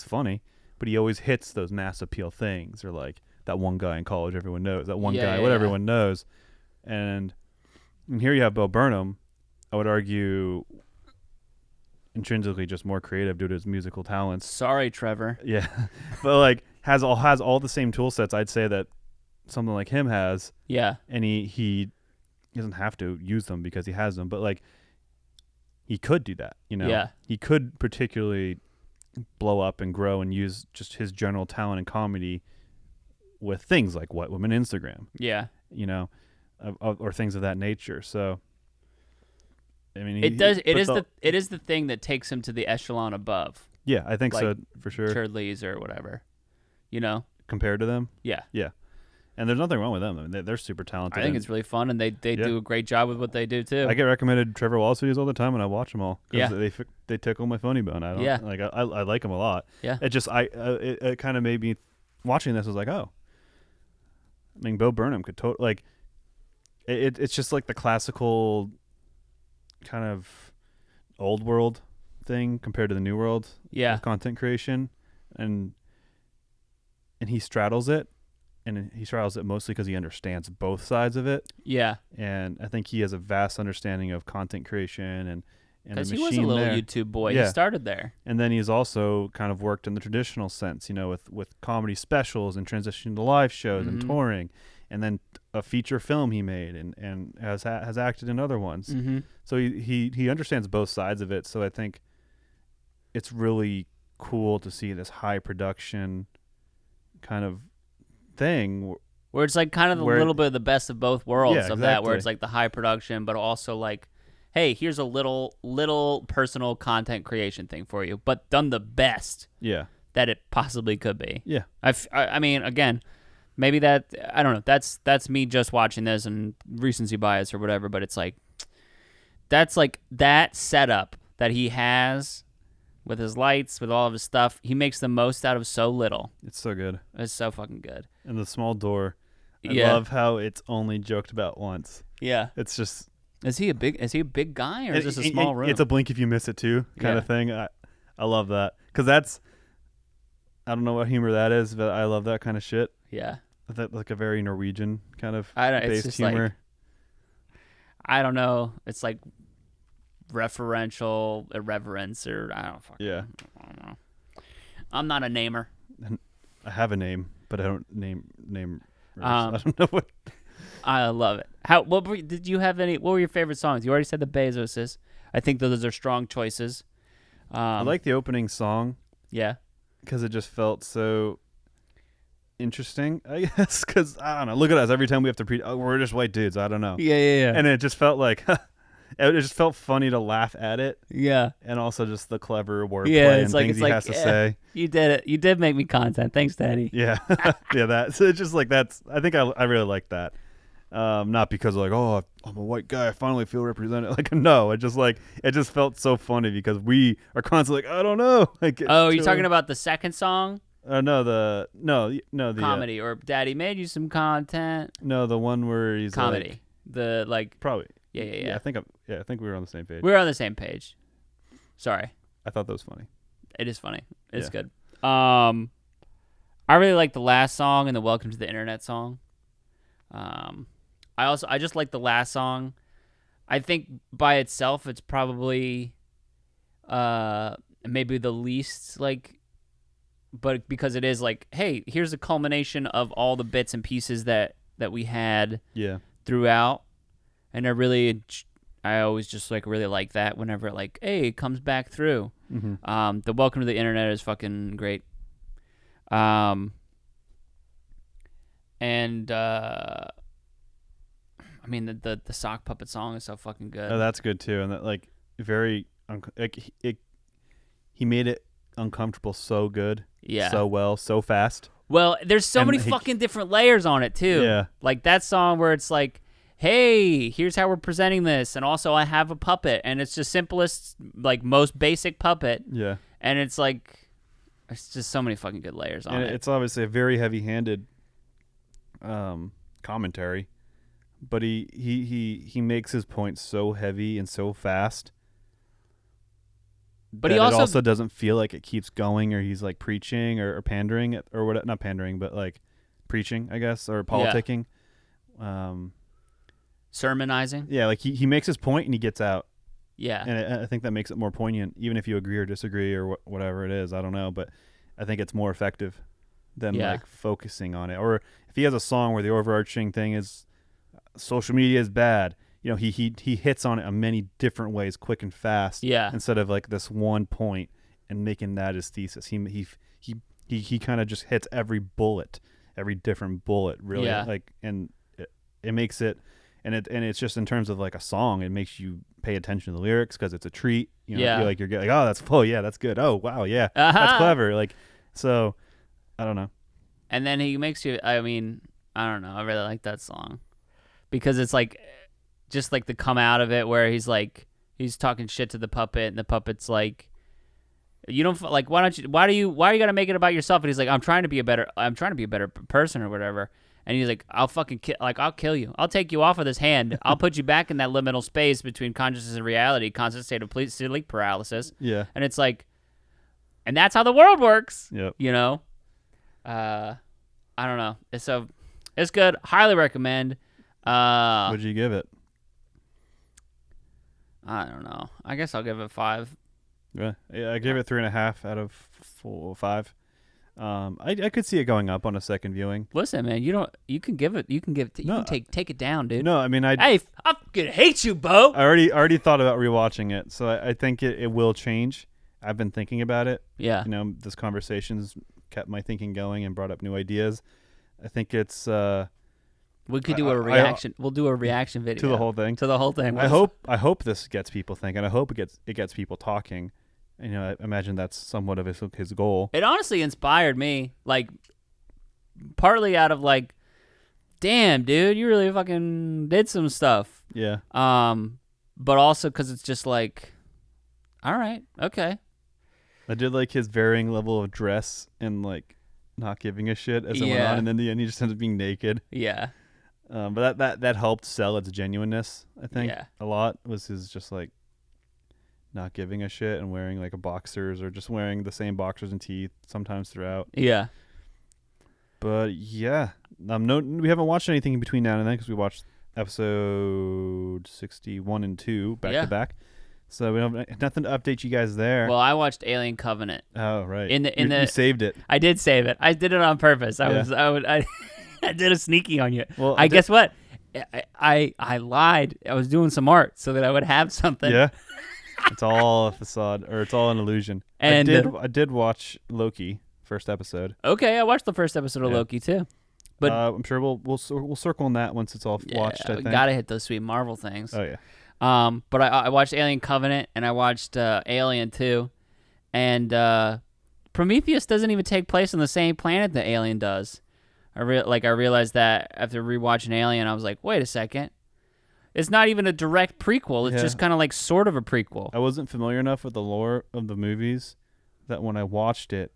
funny, but he always hits those mass appeal things, or like that one guy in college everyone knows, that one guy everyone knows, and here you have Bo Burnham. I would argue intrinsically just more creative due to his musical talents. Sorry, Trevor. Yeah, but like has all the same tool sets I'd say that something like him has. Yeah, and he doesn't have to use them because he has them, but like he could do that. Yeah, he could particularly blow up and grow and use just his general talent and comedy with things like white women Instagram. Yeah, or things of that nature. So I mean, it is the thing that takes him to the echelon above. Yeah, I think like so for sure. Turleys or whatever, compared to them. Yeah. And there's nothing wrong with them. I mean, they're super talented. I think it's really fun, and they do a great job with what they do too. I get recommended Trevor Wallace videos all the time, and I watch them all. Yeah, they tickle my funny bone. I don't. Yeah. Like I like them a lot. Yeah. It just it kind of made me watching this. I was like, oh, I mean, Bo Burnham could like it's just like the classical kind of old world thing compared to the new world. Yeah. Of content creation, and he straddles it. And he straddles it mostly because he understands both sides of it. Yeah. And I think he has a vast understanding of content creation and the machine. Because he was a little there. YouTube boy. Yeah. He started there. And then he's also kind of worked in the traditional sense, with comedy specials and transitioning to live shows and touring. And then a feature film he made and has acted in other ones. Mm-hmm. So he understands both sides of it. So I think it's really cool to see this high production kind of thing where it's like kind of a little bit of the best of both worlds of that, where it's like the high production, but also like, hey, here's a little personal content creation thing for you, but done the best that it possibly could be. Yeah. I mean, again, maybe that, I don't know, that's me just watching this and recency bias or whatever, but it's like, that's like that setup that he has with his lights, with all of his stuff, he makes the most out of so little. It's so good. It's so fucking good. And the small door, I Yeah. love how it's only joked about once. Yeah. It's just Is he a big guy, or is this a small room? It's a blink if you miss it too kind of thing. I love that because I don't know what humor that is, but I love that kind of shit. Yeah. That like a very Norwegian kind of It's based just humor. like, I don't know. It's like referential irreverence, or I don't fucking. Yeah. I don't know. I'm not a namer. I have a name, but I don't name. Um, I don't know what. I love it. Did you have any? What were your favorite songs? You already said the Bezoses. I think those are strong choices. I like the opening song. Yeah. Because it just felt so interesting, I guess. Because I don't know. Look at us. Every time we have to we're just white dudes. I don't know. Yeah. And it just felt like it just felt funny to laugh at it. Yeah. And also just the clever wordplay and things he has to say. You did it. You did make me content. Thanks, Daddy. Yeah. Yeah, that. So it's just like I think I really like that. Not because like, oh, I'm a white guy, I finally feel represented. Like, no, it just felt so funny because we are constantly like, I don't know. Like, you're talking about the second song? No, the comedy or Daddy made you some content. No, the one where he's comedy. Probably. Yeah. I think we were on the same page. We were on the same page. Sorry. I thought that was funny. It is funny. It's good. I really like the last song and the Welcome to the Internet song. I just like the last song. I think by itself it's probably maybe the least but because it is like, hey, here's a culmination of all the bits and pieces that we had throughout, and I always just really like that whenever it comes back through. Mm-hmm. The Welcome to the Internet is fucking great. And I mean the sock puppet song is so fucking good. Oh, that's good too, and that very he made it uncomfortable so good, so well, so fast. Well, there's so many fucking different layers on it too. Yeah, like that song where it's like, hey, here's how we're presenting this, and also I have a puppet, and it's just simplest, most basic puppet. Yeah, and it's just so many fucking good layers on it. It's obviously a very heavy-handed commentary, but he makes his points so heavy and so fast. But he also, it also doesn't feel like it keeps going, or he's preaching or pandering or what? Not pandering, but preaching, I guess, or politicking. Yeah. Sermonizing. Yeah, he makes his point and he gets out. Yeah, and I think that makes it more poignant, even if you agree or disagree or whatever it is. I don't know, but I think it's more effective than focusing on it. Or if he has a song where the overarching thing is social media is bad, he hits on it in many different ways, quick and fast. Yeah. Instead of this one point and making that his thesis, he kind of just hits every different bullet, really. Yeah. And it makes it, and it's just in terms of a song, it makes you pay attention to the lyrics because it's a treat. You're getting oh, that's full. Yeah, that's good. Oh, wow. Yeah. That's clever. So I don't know. And then he makes you, I mean, I don't know. I really like that song because it's just the come out of it where he's talking shit to the puppet, and the puppet's you don't why are you gotta make it about yourself? And he's I'm trying to be a better person or whatever. And he's I'll fucking I'll kill you. I'll take you off of this hand. I'll put you back in that liminal space between consciousness and reality, constant state of sleep paralysis. Yeah. And it's and that's how the world works. Yep. I don't know. It's good. Highly recommend. What'd you give it? I don't know. I guess I'll give it 5. Yeah, I gave it 3.5 out of 5. I could see it going up on a second viewing. Listen, man, you can take it down, dude. No, I mean, I fucking hate you, Bo. I already thought about rewatching it, so I think it will change. I've been thinking about it. Yeah. This conversation's kept my thinking going and brought up new ideas. I think it's we could do a reaction. We'll do a reaction video to the whole thing. I hope this gets people thinking. I hope it gets people talking. I imagine that's somewhat of his goal. It honestly inspired me, partly out of damn, dude, you really fucking did some stuff. Yeah. But also because it's just all right, okay. I did his varying level of dress and not giving a shit as it went on, and then in the end he just ends up being naked. Yeah. But that helped sell its genuineness, I think. Yeah. A lot was his just not giving a shit and wearing a boxers or just wearing the same boxers and tee sometimes throughout. Yeah. But yeah, we haven't watched anything in between now and then because we watched episode 61 and 2 back to back. So we don't have nothing to update you guys there. Well, I watched Alien Covenant. Oh, right. You saved it. I did save it. I did it on purpose. I did a sneaky on you. Well, guess what? I lied. I was doing some art so that I would have something. Yeah. It's all a facade, or it's all an illusion. And I did watch Loki first episode. Okay, I watched the first episode of Loki too. But I'm sure we'll circle on that once it's all watched. I think gotta hit those sweet Marvel things. Oh yeah. But I watched Alien Covenant and I watched Alien 2, and Prometheus doesn't even take place on the same planet that Alien does. I realized that after rewatching Alien, I was like, wait a second. It's not even a direct prequel. It's just kind of like sort of a prequel. I wasn't familiar enough with the lore of the movies that when I watched it,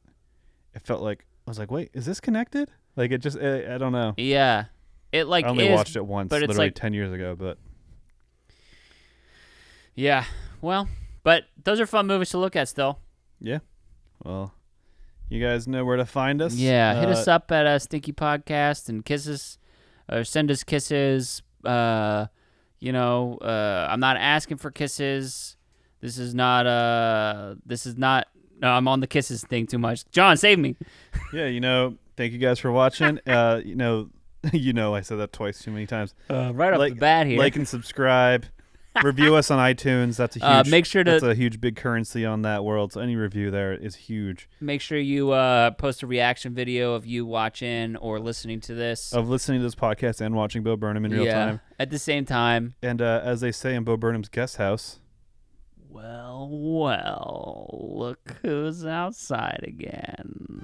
it felt like, I was like, wait, is this connected? Like, it just, I don't know. Yeah. It like I only watched it once, but it's literally like 10 years ago, but. Yeah. Well, but those are fun movies to look at still. Yeah. Well, you guys know where to find us. Yeah. Hit us up at Stinky Podcast and kisses, or send us kisses. I'm not asking for kisses. This is not, no, I'm on the kisses thing too much. John, save me. Yeah, thank you guys for watching. I said that twice too many times. Right off the bat here. Like and subscribe. Review us on iTunes. That's a huge, that's a huge big currency on that world. So any review there is huge. Make sure you post a reaction video of you watching or listening to this. Of listening to this podcast and watching Bo Burnham in real time. At the same time. And as they say in Bo Burnham's guest house. Well, look who's outside again.